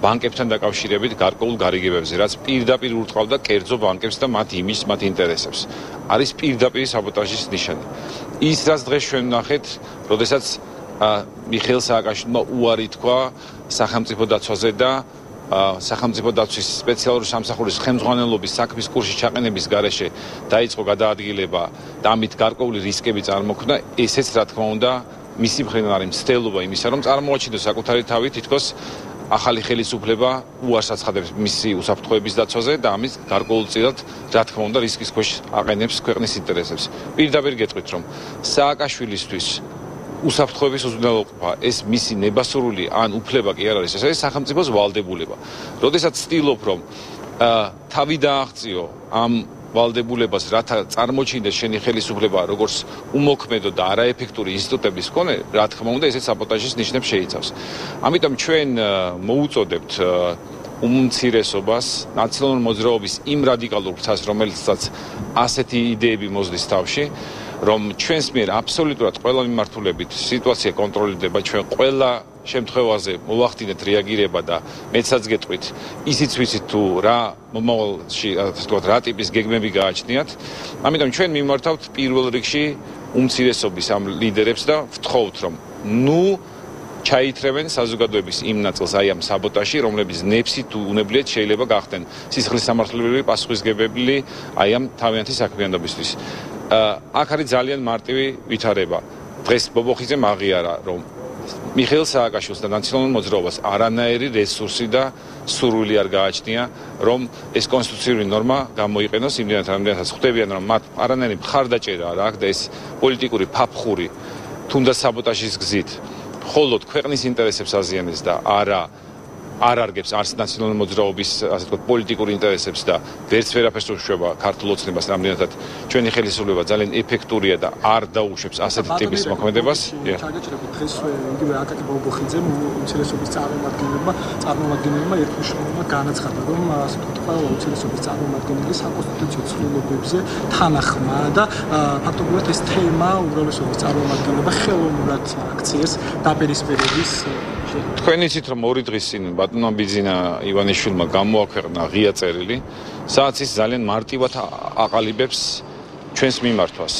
ბანკებთან დაკავშირებით გარკვეულ გარიგებებზე, რაც პირდაპირ ურტყავდა კერძო ბანკებს და მათ იმიჯს, მათ ინტერესებს. არის პირდაპირ საბოტაჟის ნიშანი. ის რაც დღეს ჩვენ ვნახეთ, როდესაც მიხეილ სააკაშვილმა უარი თქვა სახელმწიფო დაცვაზე და სახელმწიფო დაცვის სპეციალური სამსახურის ხელმძღვანელობის საქმის კურსში ჩაყენების გარეშე დაიწყო გადაადგილება და ამით გარკვეული რისკები წარმოქმნა. ესეც რა თქმა უნდა მისი მხრიდან არის მცდელობა იმისა, რომ წარმოაჩინოს საკუთარი თავი თითქოს ახალი ხელისუფლება უარს აცხადებს მისი უსაფრთხოების დაცვაზე და ამის გარკვეულწილად რა თქმა უნდა რისკის ქვეშ აყენებს ქვეყნის ინტერესებს. პირდაპირ გეტყვით, რომ სააკაშვილისთვის უსაფრთხოების უზრუნველყოფა ეს მისი ნებასურული ან უფლება კი არ არის, ეს არის სახელმწიფოს ვალდებულება. როდესაც ცდილობ, რომ თავი დააღწიო ამ ვალდებულებას, რათა წარმოჩინდეს შენი ხელისუფლება როგორც უმოქმედო და არაეფექტური ინსტიტუტების მქონე, რა თქმა უნდა, ესეც საბოტაჟის ნიშნებს შეიცავს. ამიტომ ჩვენ მოუწოდებთ უმცირესობას, ნაციონალური მოძრაობის იმ რადიკალურ ფრთას, რომელიცაც ასეთი იდეები მოსდის თავში, რომ ჩვენს მიერ აბსოლუტურად ყველა მიმართულებით სიტუაცია კონტროლირდება, ჩვენ ყველა შემთხვევაზე მოვახდინეთ რეაგირება და მეცაც გეტყვით, ისიც ვიცით თუ რა მომავალში, ასე ვთქვათ, რა ტიპის გეგმები გააჩნიათ. ამიტომ ჩვენ მიმართავთ პირველ რიგში უმცირესობის ამ ლიდერებს და ვთხოვთ, რომ ჩაითრევენ საზოგადოების იმ ნაწილს აი ამ საბოტაჟში, რომლებიც ნებსით თუ უნებლიეთ შეიძლება გახდნენ სისხლის სამართლებელი პასუხისმგებლები აი ამ თავიანთი საქმიანობისთვის. აქ არის ძალიან მარტივი ვითარება. დღეს ბობოხიძემ აღიარა, რომ მიხეილ სააკაშვილს და ნაციონალურ მოძრაობას არანაირი რესურსი და სურვილი არ გააჩნია, რომ ეს კონსტიტუციური ნორმა გამოიყენოს იმდენად, რამდენადაც ხვდებიან, რომ მათ არანაირი მხარდაჭერა არ აქვს და ეს პოლიტიკური ფაფხური თუნდაც საბოტაჟის გზით მხოლოდ ქვეყნის ინტერესებს აზიანებს და არ არგებს არც ნაციონალური მოძრაობის, ასე ვთქვათ, პოლიტიკურ ინტერესებს და ვერც ვერაფერს უშვება ქართულ ოცნებას, რამდენადაც ჩვენი ხელისუფლება ძალიან ეფექტურია და არ დაუშვებს ასეთი ტიპის მოქმედებას. ჩაგეჭრებით დღეს იგივე აკაკი ბობოხიძემ უმცირესობის წარმომადგენლებმა ერთმნიშვნელოვნად განაცხადა, რომ ასე ვთქვათ, ყველა უმცირესობის წარმომადგენელი საკონსტიტუციო ცვლილებებზე თანახმა და ფაქტობრივად ეს თემა უმრავლესობის წარმომადგენლობა ხელოვნურად აქციეს დაპირისპირების. თქვენ იცით, რომ 2 დღის წინ ბატონმა ბიძინა ივანიშვილმა გამოაქვეყნა ღია წერილი, სადაც ის ძალიან მარტივად აყალიბებს ჩვენს მიმართვას.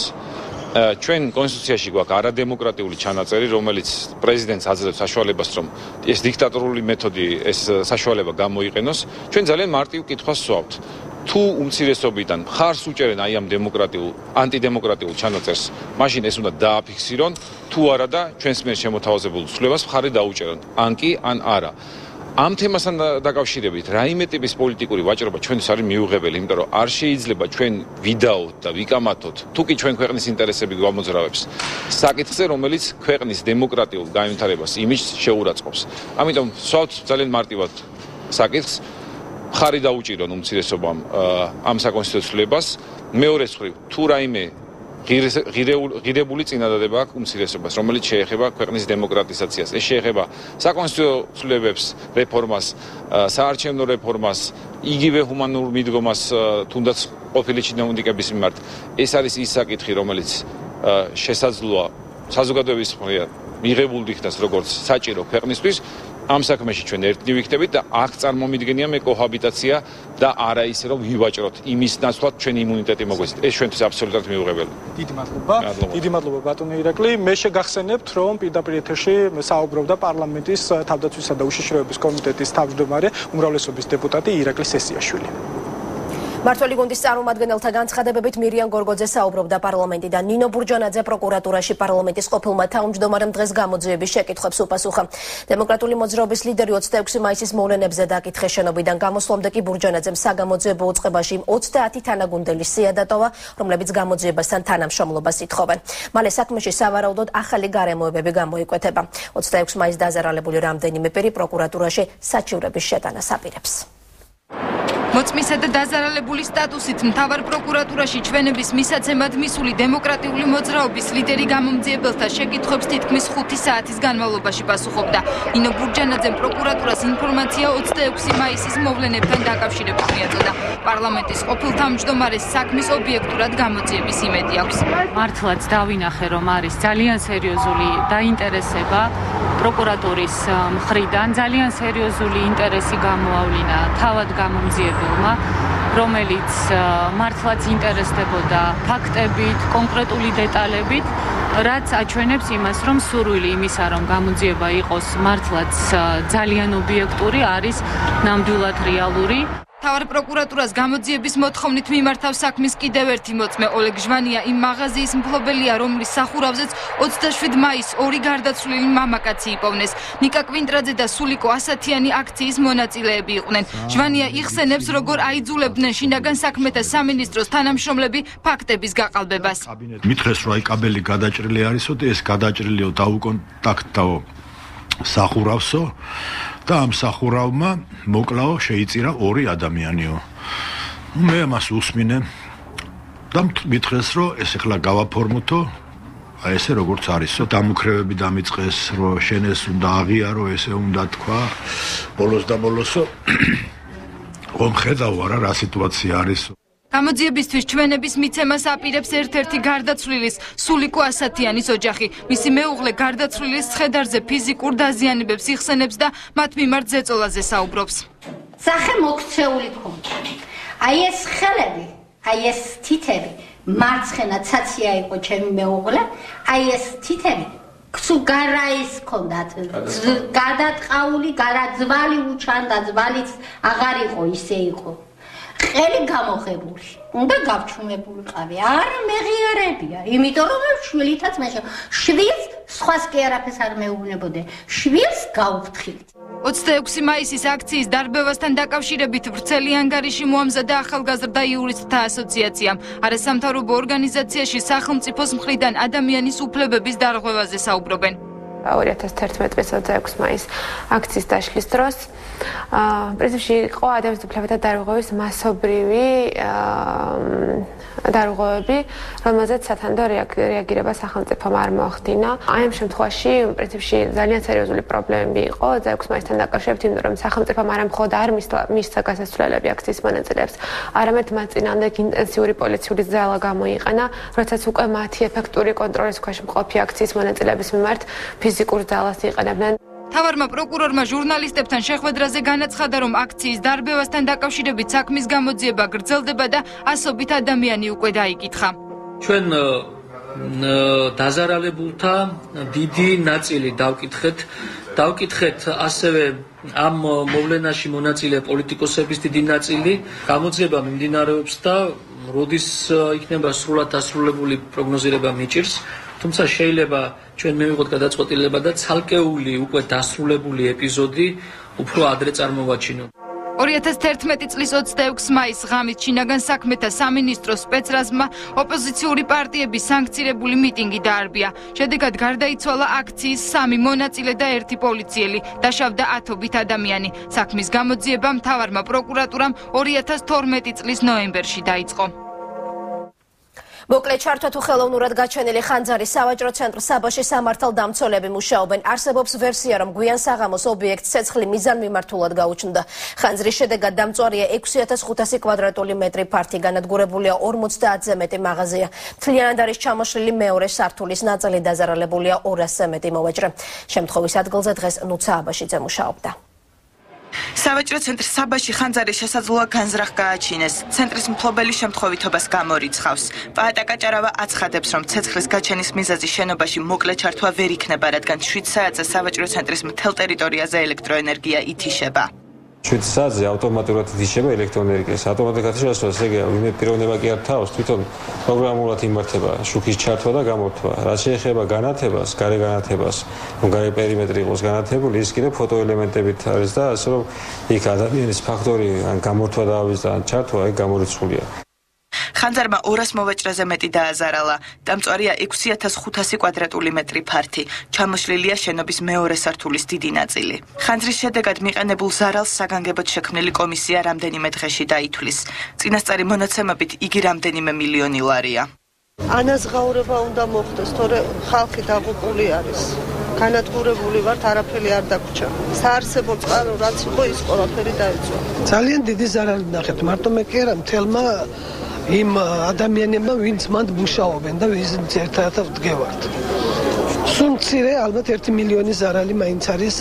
ჩვენ კონსტიტუციაში გვაქვს არადემოკრატიული ჩანაწერი, რომელიც პრეზიდენტს აძლევს საშუალებას, რომ ეს დიქტატორული მეთოდი, ეს საშუალება გამოიყენოს. ჩვენ ძალიან მარტივ კითხვას ვსვავთ. თუ უმცირესობიდან მხარს უჭერენ აი ამ დემოკრატიულ, ანტიდემოკრატიულ ჩანაწერს, მაშინ ეს უნდა დააფიქსირონ, თუ არა და ჩვენს მიერ შემოთავაზებულ ცვლილებას მხარი დაუჭერონ, ან კი, ან არა. ამ თემასთან დაკავშირებით რაიმე ტიპის პოლიტიკური ვაჭრობა ჩვენთვის არის მიუღებელი, იმიტომ რომ არ შეიძლება ჩვენ ვიდაოთ და ვიკამათოთ, თუ კი ჩვენ ქვეყნის ინტერესები გვამოძრავებს, საკითხზე, რომელიც ქვეყნის დემოკრატიულ განვითარებას იმიჯს შეურაცხყოფს. ამიტომ ვსვავთ ძალიან მარტივად საკითხს, მხარი დაუჭირონ უმცირესობამ ამ საკონსტიტუციურებას. მეორე მხრივ, თუ რაიმე ღირებული წინადადება აქვს უმცირესობას, რომელიც შეეხება ქვეყნის დემოკრატიზაციას. ეს შეეხება საკონსტიტუციურებებს, რეფორმას, საარჩევნო რეფორმას, იგივე ჰუმანურ მიდგომას, თუნდაც ყოფილი ჩინოვნიკების მიმართ. ეს არის ის საკითხი, რომელიც შესაძლოა საზოგადოების მიერ მიღებულ იქნას როგორც საჭირო ქვეყნისთვის. ამ საქმეში ჩვენ ერთნი ვიქნებით და აქ წარმომიდგენია მე კოჰაბიტაცია და არა ისე რომ ვივაჭროთ იმის ნაცვლად ჩვენი იმუნიტეტი მოგვეცეთ. ეს ჩვენთვის აბსოლუტურად მიუღებელი. დიდი მადლობა ბატონო ირაკლი. მე შეგახსენებთ, რომ პირდაპირ ეთერში საუბრობდა პარლამენტის თავდაცვისა და უშიშროების კომიტეტის თავმჯდომარე უმრავლესობის დეპუტატი ირაკლი სესიაშვილი. მართველი გუნდის წარმომადგენელთა განცხადებებით მირიან გორგოძე საუბრობდა პარლამენტიდან. ნინო ბურჯანაძე პროკურატურაში პარლამენტის ყოფილმა თავმჯდომარემ დღეს გამოძიების შეკითხვებს უპასუხა. დემოკრატიული მოძრაობის ლიდერი 26 მაისის მოვლენებზე დაკითხეს შენობიდან გამოსვლამდე კი ბურჯანაძემ საგამოძიებო უწყებაში 30 თანაგუნდელი სია დატოვა, რომლებიც გამოძიებასთან თანამშრომლობას ითხოვენ. მალე საქმეში სავარაუდოდ ახალი გარემოებები გამოიკვეთება. 26 მაისს დაზარალებული რამდენიმე პირი პროკურატურაში საჩივრების შეტანას აპირებს. მოწმისა და დაზარალებული სტატუსით მთავარ პროკურატურაში ჩვენების მისაცემად მისული დემოკრატიული მოძრაობის ლიდერი გამომძიებელთა შეკითხვებს თითქმის 5 საათის განმავლობაში პასუხობდა. ნინო ბურჯანაძემ პროკურატურას ინფორმაცია 26 მაისის მოვლენებთან დაკავშირებით მიაწოდა. პარლამენტის ყოფილ თავმჯდომარეს საქმის ობიექტურად გამოძიების იმედი აქვს. მართლაც დავინახე, რომ არის ძალიან სერიოზული დაინტერესება პროკურატურის მხრიდან, ძალიან სერიოზული ინტერესი გამოავლინა თავად გამომძიებელმა, რომელიც მართლაც ინტერესდებოდა ფაქტებით, კონკრეტული დეტალებით რაც აჩვენებს იმას, რომ სურვილი იმისა, რომ გამოძიება იყოს მართლაც ძალიან ობიექტური, არის ნამდვილად რეალური. თავარ პროკურატურას გამოძიების მოთხოვნით მიმართავს საქმის კიდევ ერთი მოწმე ოლეგ ჟვანია იმ მაღაზიის მფლობელია, რომლის სახურავზეც 27 მაისს ორი გარდაცვლილი მამაკაცი იპოვნეს. ნიკა კვინტრაძე და სულიკო ასათიანი აქციის მონაწილეები იყვნენ. ჟვანია იხსენებს, როგორ აიძულებდნენ შინაგან საქმეთა სამინისტროს თანამშრომლები ფაქტების გაყალბებას. მითხრეს, რომ აი კაბელი გადაჭრილი არისო და ეს გადაჭრილიო დაუკონტაქტდაო სახურავსო და ამ სახურავმა მოკლაო შეიწირა ორი ადამიანიო. მე მას უსმინე და მითხრეს, რომ ეს ახლა გავაფორმოთო, აი ესე როგორც არისო, დამუქრევები დამიწყეს, რომ შენ ეს უნდა აღიარო, ესე უნდა თქვა. ბოლოს და ბოლოსო ომხედავ არა რა სიტუაცია არისო. გამოძიებისთვის ჩვენების მიცემას აპირებს ერთ-ერთი გარდაცვლილის სულიკო ასათიანის ოჯახი. მისი მეუღლე გარდაცვლილის ცხედარზე ფიზიკურ დაზიანებებს იხსენებს და მათ მიმართ ზეწოლაზე საუბრობს. სახე მოქცეული ქონდა. აი ეს ხელები, აი ეს თითები, მარცხენა ცაცია იყო ჩემი მეუღლე, აი ეს თითები ქსუ გარაის ქონდათ. გადატყაული, გარაძვალი უჩანდა, ძვალიც აღარ იყო, ისე იყო. ყელი გამოხებული. უნდა გავჩუმებულიყავი. არა მეღიარებია, იმიტომ რომ შვილითაც მე შვილს სხვას კი არაფერს არ მეუბნებოდე. შვილს გავფრთხილდ. 26 მაისის აქციის დარბევასთან დაკავშირებით ვრცელი ანგარიში მოამზადა ახალგაზრდა იურისტთა ასოციაციამ. არასამთავრობო ორგანიზაციაში სახელმწიფოს მხრიდან ადამიანის უფლებების დარღვევაზე საუბრობენ. 2011 წლის 26 მაისს აქციის დაშლის დროს პრინციპში იყო ადამიანის უფლებათა დარღვევის მასობრივი დარღვევები, რომელზეც სათანდო რეაგირება სახელმწიფომ არ მოახდინა. აი ამ შემთხვევაში პრინციპში ძალიან სერიოზული პრობლემები იყო 26 მაისთან დაკავშირებით, იმიტომ რომ სახელმწიფომ არა მხოლოდ არ მისცა გასასვლელები აქციის მონაწილეებს, არამედ მათ წინააღმდეგ ინტენსიური პოლიციური ძალა გამოიყენა, როდესაც უკვე მათი ეფექტური კონტროლის ქვეშ მყოფი აქციის მონაწილეების მიმართ ფიზიკურ ძალას იყენებდნენ. თავარმა პროკურორმა ჟურნალისტებთან შეხვედრაზე განაცხადა, რომ აქციის დარბევასთან დაკავშირებით საქმის გამოძიება გრძელდება და ასობით ადამიანი უკვე დაიკითხა. ჩვენ დაზარალებულთა დიდი ნაწილი დავკითხეთ ასევე ამ მოვლენაში მონაწილე პოლიტიკოსების დიდი ნაწილი. გამოძიება მიმდინარეობს და როდის იქნება სრულად დასრულებული პროგნოზირება მიჭირს. თუმცა შეიძლება ჩვენ მივიღოთ გადაწყვეტილება და ცალკეული უკვე დასრულებული ეპიზოდი უფრო ადრე წარმოვაჩინოთ. 2011 წლის 26 მაისს ღამით შინაგან საქმეთა სამინისტროს სპეცრაზმმა ოპოზიციური პარტიების სანქცირებული მიტინგი დაარბია. შედეგად გარდაიცვალა აქციის 3 მონაწილე და 1 პოლიციელი. დაშავდა 10-ობით ადამიანი. საქმის გამოძიება მთავარმა პროკურატურამ 2012 წლის ნოემბერში დაიწყო. მოკლედ ჩართვა თუ ხელოვნურად გაჩენილი ხანძარის სავაჭრო ცენტრ საბაში სამართალდამცველები მუშაობენ. არსებობს ვერსია, რომ გვიან საღამოს ობიექტს ცეცხლი მიზანმიმართულად გაუჩნდა. ხანძრის შედეგად დამწვარია 6500 კვადრატული მეტრი ფართი, განადგურებულია 50-ზე მეტი მაღაზია. მთლიანად არის ჩამოშლილი მეორე სართულის ნაწილი, დაზარალებულია 200-ზე მეტი მოვაჭრე. შემთხვევის ადგილზე დღეს ნუცა აბაშიძე მუშაობდა. სავაჭრო ცენტრ საბაში ხანძარის შესაძლოა განზრახ გააჩინეს. ცენტრის მფლობელი შემთხვევითობას გამორიცხავს. პაატა კაჭარავა აცხადებს, რომ ცეცხლის გაჩენის მიზეზი შენობაში მოკლე ჩართვა ვერ იქნება, რადგან 7 საათზე სავაჭრო ცენტრის მთელ ტერიტორიაზე ელექტროენერგია ითიშება. 7 საათზე ავტომატურად ითიშება ელექტროენერგია. ავტომატურად ითიშებას ეგ ვინმე პიროვნება კი არ თავს, თვითონ პროგრამულად იმართება შუქის ჩართვა და გამორთვა. რაც შეეხება განათებას, გარე განათებას, რომ გარე პერიმეტრი იყოს განათებული, ის კიდე ფოტოელემენტებით არის და ასე რომ იქ ადამიანის ფაქტორი ან გამორთვა დაავის და ან ჩართვა ეგ გამორიცხულია. ხანძარმა 200 მოვაჭრეზე მეტი დააზარალა. დამწვარია 6500 კვადრატული მეტრი ფართი. ჩამოშლილია შენობის მეორე სართულის დიდი ნაწილი. ხანძრის შედეგად მიყენებულ ზარალს საგანგებოდ შექმნილი კომისია რამდენიმე დღეში დაითვლის. წინასწარი მონაცემებით იგი რამდენიმე მილიონი ლარია. ანაზღაურება უნდა მოხდეს, თორე ხალხი დაღუპული არის. განადგურებული ვართ, არაფერი არ დაგვრჩა. საარსებო წყარო რაც იყო, ის ყველაფერი დაიწვა. ძალიან დიდი ზარალი ნახეთ, მარტო მე კი არა, მთელმა იმ ადამიანებმა, ვინც მანდ მუშაობენ და ვინც ერთადად ვდგევართ. სულ მცირე, ალბათ 1 მილიონი ზარალი მაინც არის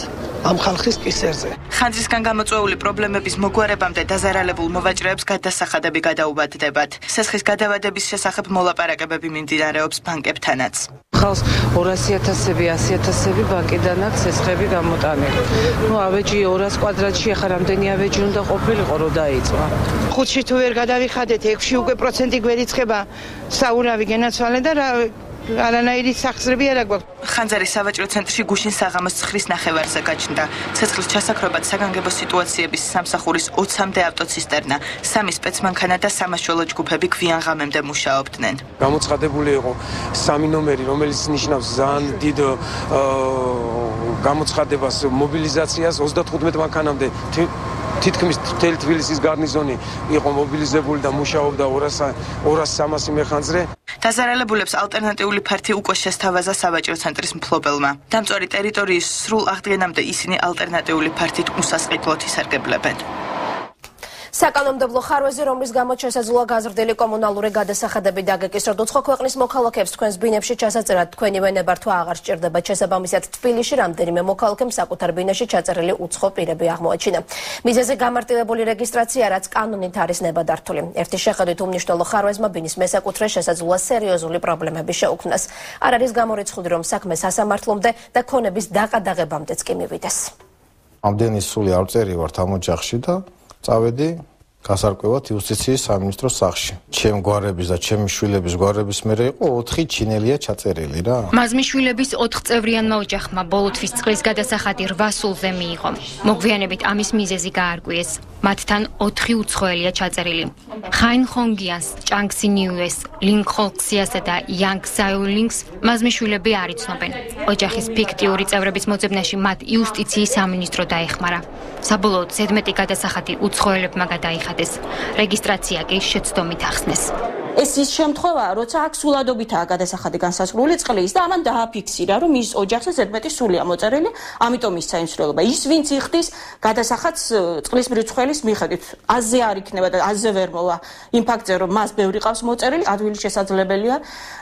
ამ ხალხის კისერზე. ხანძრისგან გამოწვეული პრობლემების მოგვარებამდე დაზარალებულ მოვაჭრეებს გადასახადები გადაუბადდებათ. სესხის გადავადების შესახებ მოლაპარაკებები მიმდინარეობს ბანკებთანაც. ხალხს 200.000-ები, 100.000-ები ბანკიდან აქვს ცეცხლები გამოტანილი. ავეჯი 200 კვადრატში ახლა რამდენი ავეჯი უნდა ყოფილიყო რომ დაიწყო. 5-ში თუ ვერ გადავიხადეთ, 6-ში უკვე პროცენტი გვერიცხება საურავი გენაცვალე და რა არანაირი სახსრები არ აქვს. ხანძარის სავაჭრო ცენტრში გუშინ საღამოს ცხრის ნახევარზე გაჩნდა. ცეცხლის ჩასაქრობად საგანგებო სიტუაციების სამსახურის 20-მდე ავტოცისტერნა, 3 სპეცმანქანა და სამაშველო ჯგუფები გვიან ღამემდე მუშაობდნენ. გამოცხადებული იყო 3 ნომერი, რომელიც ნიშნავს ძალიან დიდ გამოცხადებას, მობილიზაციას 35 მანქანამდე თითქმის მთელი თბილისის გარნიზონი იყო მობილიზებული და მუშაობდა 200-300 მეხანძრე. დაზარალებულებს ალტერნატიული ფართი უკვე შესთავაზა სავაჭრო ცენტრის მფლობელმა. დამწვარი ტერიტორიის სრულ აღდგენამდე ისინი ალტერნატიული ფართით უსასყიდლოდ ისარგებლებენ. საკანონმდებლო ხარვეზე, რომლის გამოც შესაძლოა გაზრდილი კომუნალური გადასახადები დაგეკისროთ უცხო ქვეყნის მოქალაქეებს თქვენს ბინებში ჩასაწერად თქვენივე ნებართვა აღარ სჭირდებათ. შესაბამისად, თბილისში რამდენიმე მოქალაქემ საკუთარ ბინაში ჩაწერილი უცხო პირები აღმოაჩინა. მიზეზი გამარტივებული რეგისტრაცია, რაც კანონით არის ნებადართული. ერთის შეხედვით უმნიშვნელო ხარვეზმა ბინის მესაკუთრე შესაძლოა სერიოზული პრობლემები შეუქმნას. არ არის გამორიცხული, რომ საქმე სასამართლომდე და ქონების დაყადაღებამდეც კი მივიდეს. ამდენი სული არ წერი ვართ ამ ოჯახში და წავედი გასარკვევად იუსტიციის სამინისტროს სახლში. ჩემ გვარების და ჩემი შვილების გვარების მერე იყო 4 ჩინელია ჩაწერილი რა. მაზმიშვილების 4 წევრიანმა ოჯახმა ბოლო თვის წყლის გადასახადი 8 სულზე მიიღო. მოგვიანებით ამის მიზეზი გაარკვიეს. მათთან 4 უცხოელია ჩაწერილი. ხაინ ხონგიანს, ჭანგ სინიუეს, ლინგ ხოლქსიასა და იანგ საიულინგს მაზმიშვილები არ იცნობენ. ოჯახის ფიქტიური წევრების მოძებნაში მათ იუსტიციის სამინისტრო დაეხმარა. საბოლოოდ ზედმეტი გადასახადი უცხოელებმა გადაიხადეს. რეგისტრაცია კი შეცდომით ახსნეს. ეს ის შემთხვევაა, როცა აქ სულადობითაა გადასახადი განსაზღვრული წყლის და ამან დააფიქსირა, რომ ის ოჯახზე ზედმეტი სულია მოწერილი, ამიტომ ისცა იმ სრულობა. ის ვინც იხდის გადასახადს წყლის მრიცხველის მიხედვით, აზზე არ იქნება და აზზე ვერ მოვა. იმ ფაქტზე, რომ მას ბევრი ყავს მოწერილი, ადვილი შესაძლებელია,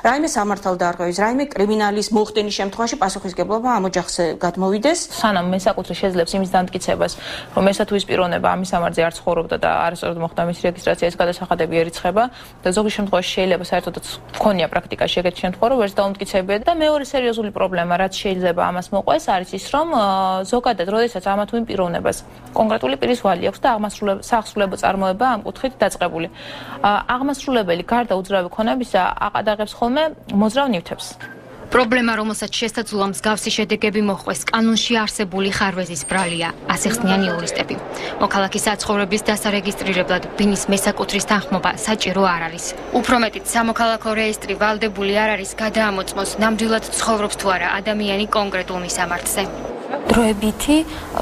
რაიმე სამართალდარღვევის, რაიმე კრიმინალის მოხდენის შემთხვევაში პასუხისგებლობა ამ ოჯახზე გადმოვიდეს. სანამ მესაკუთრე შეძლებს იმის დამტკიცებას, რომ ესა თუ ის პიროვნება ამის ამარძე არ ცხოვრობდა და არასწორად მოხდა მის რეგისტრაციის გადასახადები ერიცხება და ზოგი შემთხვევაში შეიძლება საერთოდაც მქონია პრაქტიკაში ეგეთი შემთხვევა, რომ ვერც დაუმტკიცებია და მეორე სერიოზული პრობლემა, რაც შეიძლება ამას მოყვეს, არის ის, რომ ზოგადად, როდესაც ამა თუ იმ პიროვნებას კონკრეტული პირის ვალი აქვს და საახსრულებო წარმოება ამ კუთხით დაწყებული. აღმასრულებელი გარდა უძრავი ქონებისა აყადაღებს ხოლმე მოძრავ ნივთებს. პრობლემა, რომელსაც შესაძლოა მსგავსი შედეგები მოჰყვეს, კანონში არსებული ხარვეზის ბრალია, ასეხსნიან იურისტები. მოქალაქის საცხოვრების დასარეგისტრირებლად ბინის მესაკუთრის თანხმობა საჭირო არ არის. უფრო მეტიც, სამოქალაქო რეესტრი ვალდებული არ არის გადაამოწმოს, ნამდვილად ცხოვრობს თუ არა ადამიანი კონკრეტულ მისამართზე. დროებითი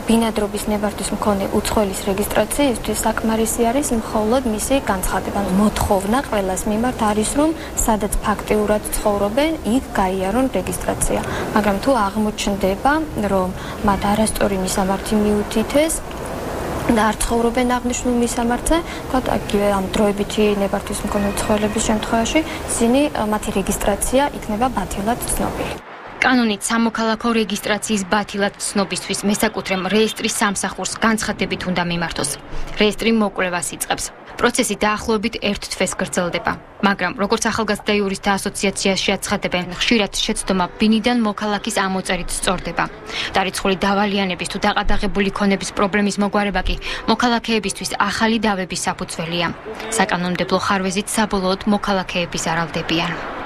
ბინადრობის ნებართვის მქონე უცხოელის რეგისტრაციისთვის საკმარისი არის მხოლოდ მისი განცხადება. მოთხოვნა ყველას მიმართ არის, რომ სადაც ფაქტიურად ცხოვრობენ, იქ გაიარონ რეგისტრაცია. მაგრამ თუ აღმოჩნდება, რომ მათ არასწორი მისამართი მიუთითეს და არ ცხოვრობენ აღნიშნულ მისამართზე, თქვათ, აგივე ამ დროებითი ნებართვის მქონე უცხოელების შემთხვევაში, ისინი მათი რეგისტრაცია იქნება ბათილად ცნობილი. კანონით სამოქალაქო რეგისტრაციის ბათილად ცნობისთვის მესაკუთრემ რეესტრის სამსახურს განცხადებით უნდა მიმართოს. რეესტრი მოკვლევას იწყებს. პროცესი დაახლოებით 1 თვეს გრძელდება. მაგრამ როგორც ახალგაზრდა იურისტთა ასოციაციაში აცხადებენ, ხშირად შეცდომა ბინიდან მოქალაქის ამოწერით სწორდება. დარიცხული დავალიანების თუ დაყადაღებული ქონების პრობლემის მოგვარება კი მოქალაქეებისთვის ახალი დავების საფუძველია. საკანონმდებლო ხარვეზით საბოლოოდ მოქალაქეების არალდებიან.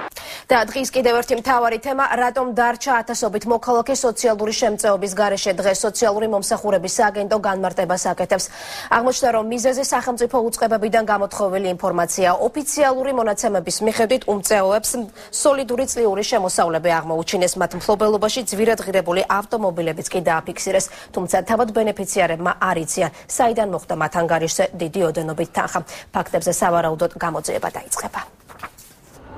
და დღის კიდევ ერთი მთავარი თემა, რატომ დარჩა ათასობით მოქალაქე სოციალური შემწეობის გარეშე. დღეს სოციალური მომსახურების სააგენტო განმარტებას აკეთებს. აღმოჩნდა, რომ მიზეზი სახელმწიფო უწყებებიდან გამოთხოვილი ინფორმაცია. ოფიციალური მონაცემების მიხედვით უმწეოებს სოლიდური წლიური შემოსავლები აღმოუჩინეს. მათ მფლობელობაში ძვირადღირებული ავტომობილებიც კი დააფიქსირეს. თუმცა თავად ბენეფიციარებმა არ იციან, საიდან მოხდა მათ ანგარიშზე დიდი ოდენობით თანხა. ფაქტებზე სავარაუდოდ გამოძიება დაიწყება.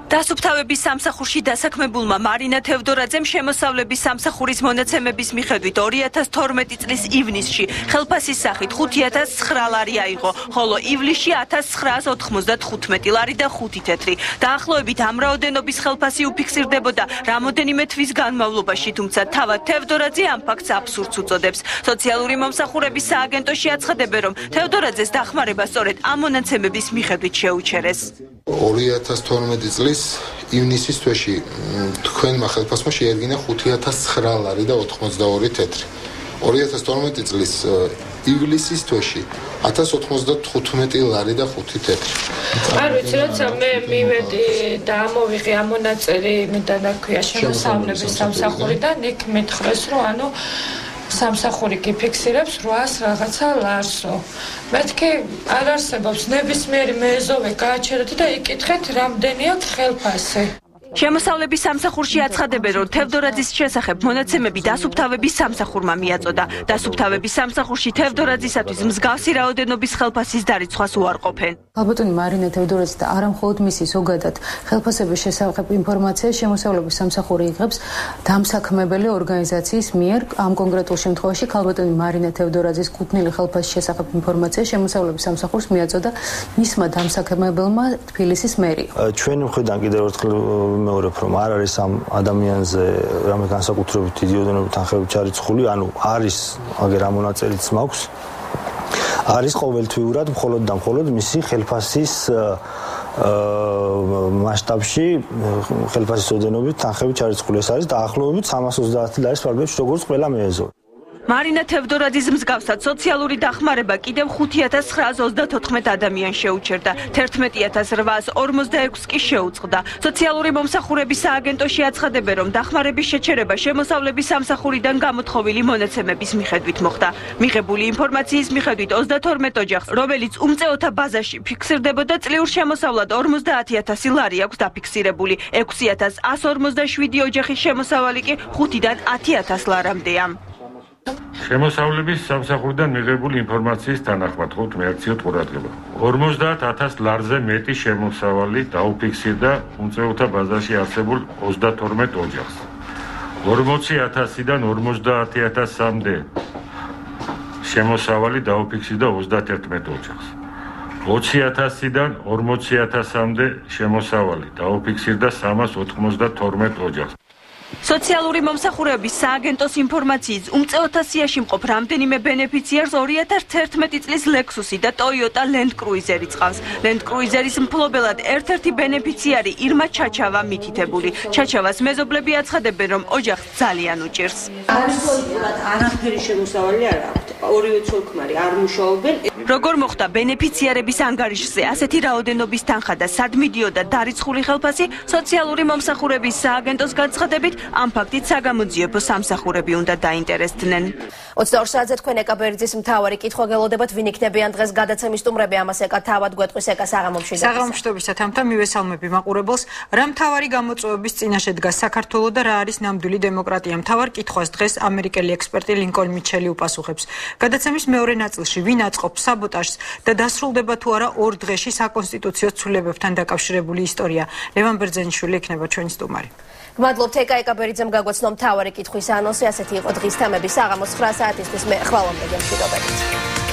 დასუფთავების სამსახურში დასაქმებულმა მარინა თევდორაძემ შემოსავლების სამსახურის მონაცემების მიხედვით 2012 წლის ივნისში ხელფასის სახით 5.009 ლარი აიღო, ხოლო ივლისში 1.995 ლარი და 5 თეთრი. დაახლოებით ამ რაოდენობის ხელფასი უფიქსირდებოდა რამოდენიმე თვის განმავლობაში, თუმცა თავად თევდორაძე ამ ფაქტს აბსურდს უწოდებს. სოციალური მომსახურების სააგენტოში აცხადებენ, რომ თევდორაძეს დახმარება სწორედ ამ მონაცემების მიხედვით შეუჩერეს. 2012 წლის ივნისის თვეში თქვენმა ხელფასმა შეადგინა 5009 ლარი და 82 თეთრი. 2012 წლის ივლისის თვეში 1095 ლარი და 5 თეთრი. არ ვიცი, როცა მე მივედი და ამოვიღე ამ მონაწერი, მე და ნაქვია შემოსავლების სამსახურიდან, იქ მეთხრეს, რომ ანუ სამსახური გიფიქსირებს 800 რაღაცა ლარსო. მეთქი არ არსებობს ნებისმიერი მეზობე გააჩერეთ და იკითხეთ რამდენი აქვს ხელფასი. შემოსავლების სამსახურში აცხადებენ, რომ თევდორაძის შესახებ მონაცემები დასუფთავების სამსახურმა მიაწოდა. დასუფთავების სამსახურში თევდორაძისათვის მსგავსი რაოდენობის ხელფასის დარიცხვას უარყოფენ. ალბათონი მარინა თევდორაძის და არა მხოლოდ მისი ზოგადად ხელფასების შესახებ ინფორმაცია შემოსავლების სამსახური იღებს დამსაქმებელი ორგანიზაციის მიერ. ამ კონკრეტულ შემთხვევაში ალბათონი მარინა თევდორაძის კუთვნილი ხელფასის შესახებ ინფორმაცია შემოსავლების სამსახურს მიაწოდა მისმა დამსაქმებელმა თბილისის მერია. ჩვენი მხრიდან კიდევ ერთხელ მეორებ რომ არ არის ამ ადამიანზე რამე განსაკუთრებით დიდი ოდენობით თანხები ჩარიცხული, ანუ არის აგერ ამ მონაწერიც მაქვს. არის ყოველთვიურად მხოლოდ და მხოლოდ მისი ხელფასის მასშტაბში ხელფასის ოდენობით თანხები ჩარიცხული. ეს არის დაახლოებით 330 ლარის ფარგლებში, როგორც ყველა მეეზო. მარინა თევდორაძის მსგავსად სოციალური დახმარება კიდევ 5934 ადამიანს შეუჩერდა, 11846 კი შეუწყდა. სოციალური მომსახურების სააგენტოში აცხადებენ, რომ დახმარების შეჩერება შემოსავლების სამსახურიდან გამოთხოვილი მონაცემების მიხედვით მოხდა. მიღებული ინფორმაციის მიხედვით 32 ოჯახს, რომელიც უმწეოთა ბაზაში ფიქსირდებოდა, წლიურ შემოსავლად 50000 ლარი აქვს დაფიქსირებული. 6147 ოჯახის შემოსავალი კი 5-დან 10000 ლარამდეა. შემოსავლების სამსახურიდან მიღებული ინფორმაციის თანახმად ხუთ მეაქციოთ ყურადღება. 50000 ლარზე მეტი შემოსავალი დაუფიქსირდა უმწეოთა ბაზაში არსებულ 32 ოჯახს. 40000-დან 50000-მდე შემოსავალი დაუფიქსირდა 31 ოჯახს. 20000-დან 40000-მდე შემოსავალი დაუფიქსირდა 392 ოჯახს. სოციალური მომსახურების სააგენტოს ინფორმაციით უმწეოთა სიაში მყოფ რამდენიმე ბენეფიციარს 2011 წლის ლექსუსი და Toyota Land Cruiser-ი წყავს. Land Cruiser-ის მფლობელად ერთ-ერთი ბენეფიციარი ირმა ჩაჩავა მითითებული. ჩაჩავას მეზობლები აცხადებენ, რომ ოჯახს ძალიან უჭირს. აბსოლუტურად არაფერი შემოსავალი არ აქვს. ორივე ცოლ-ქმარი არ მუშაობენ. როგორ მოხდა ბენეფიციარების ანგარიშზე ასეთი რაოდენობის თანხა და სად მიდიოდა დარიცხული ხელფასი? სოციალური მომსახურების სააგენტოს განცხადებით ამ ფაქტით საგამოძიებო სამსახურები უნდა დაინტერესდნენ. 22 საათზე თქვენ ეკაბერიძის მთავარი კითხვა გელოდებათ, ვინ იქნებიან დღეს გადაცემის სტუმრები, ამას ეკა თავად გვეტყვის ეკა საღამომშვიდობისა. საღამომშვიდობისა თამთა მივესალმები მაყურებელს. რა მთავარი გამოწვევების წინაშე დგას საქართველო და რა არის ნამდვილი დემოკრატია? მთავარ კითხვას დღეს ამერიკელი ექსპერტი ლინკოლნ მიჩელი უპასუხებს. გადაცემის მეორე ნაწილში ვინ აწყობს საბოტაჟს და დასრულდება თუ არა ორ დღეში საკონსტიტუციო ცვლილებებთან დაკავშირებული ისტორია. ლევან ბერძენიშვილი იქნება ჩვენი სტუმარი. გმადლობთ ეკაბერიძემ გაგვაცნო მთავარი კითხვის ანონსი, ასეთი იყო დღის თემები საღამოს 9 საათისთვის. მე ხვალამდე გემშვიდობებით.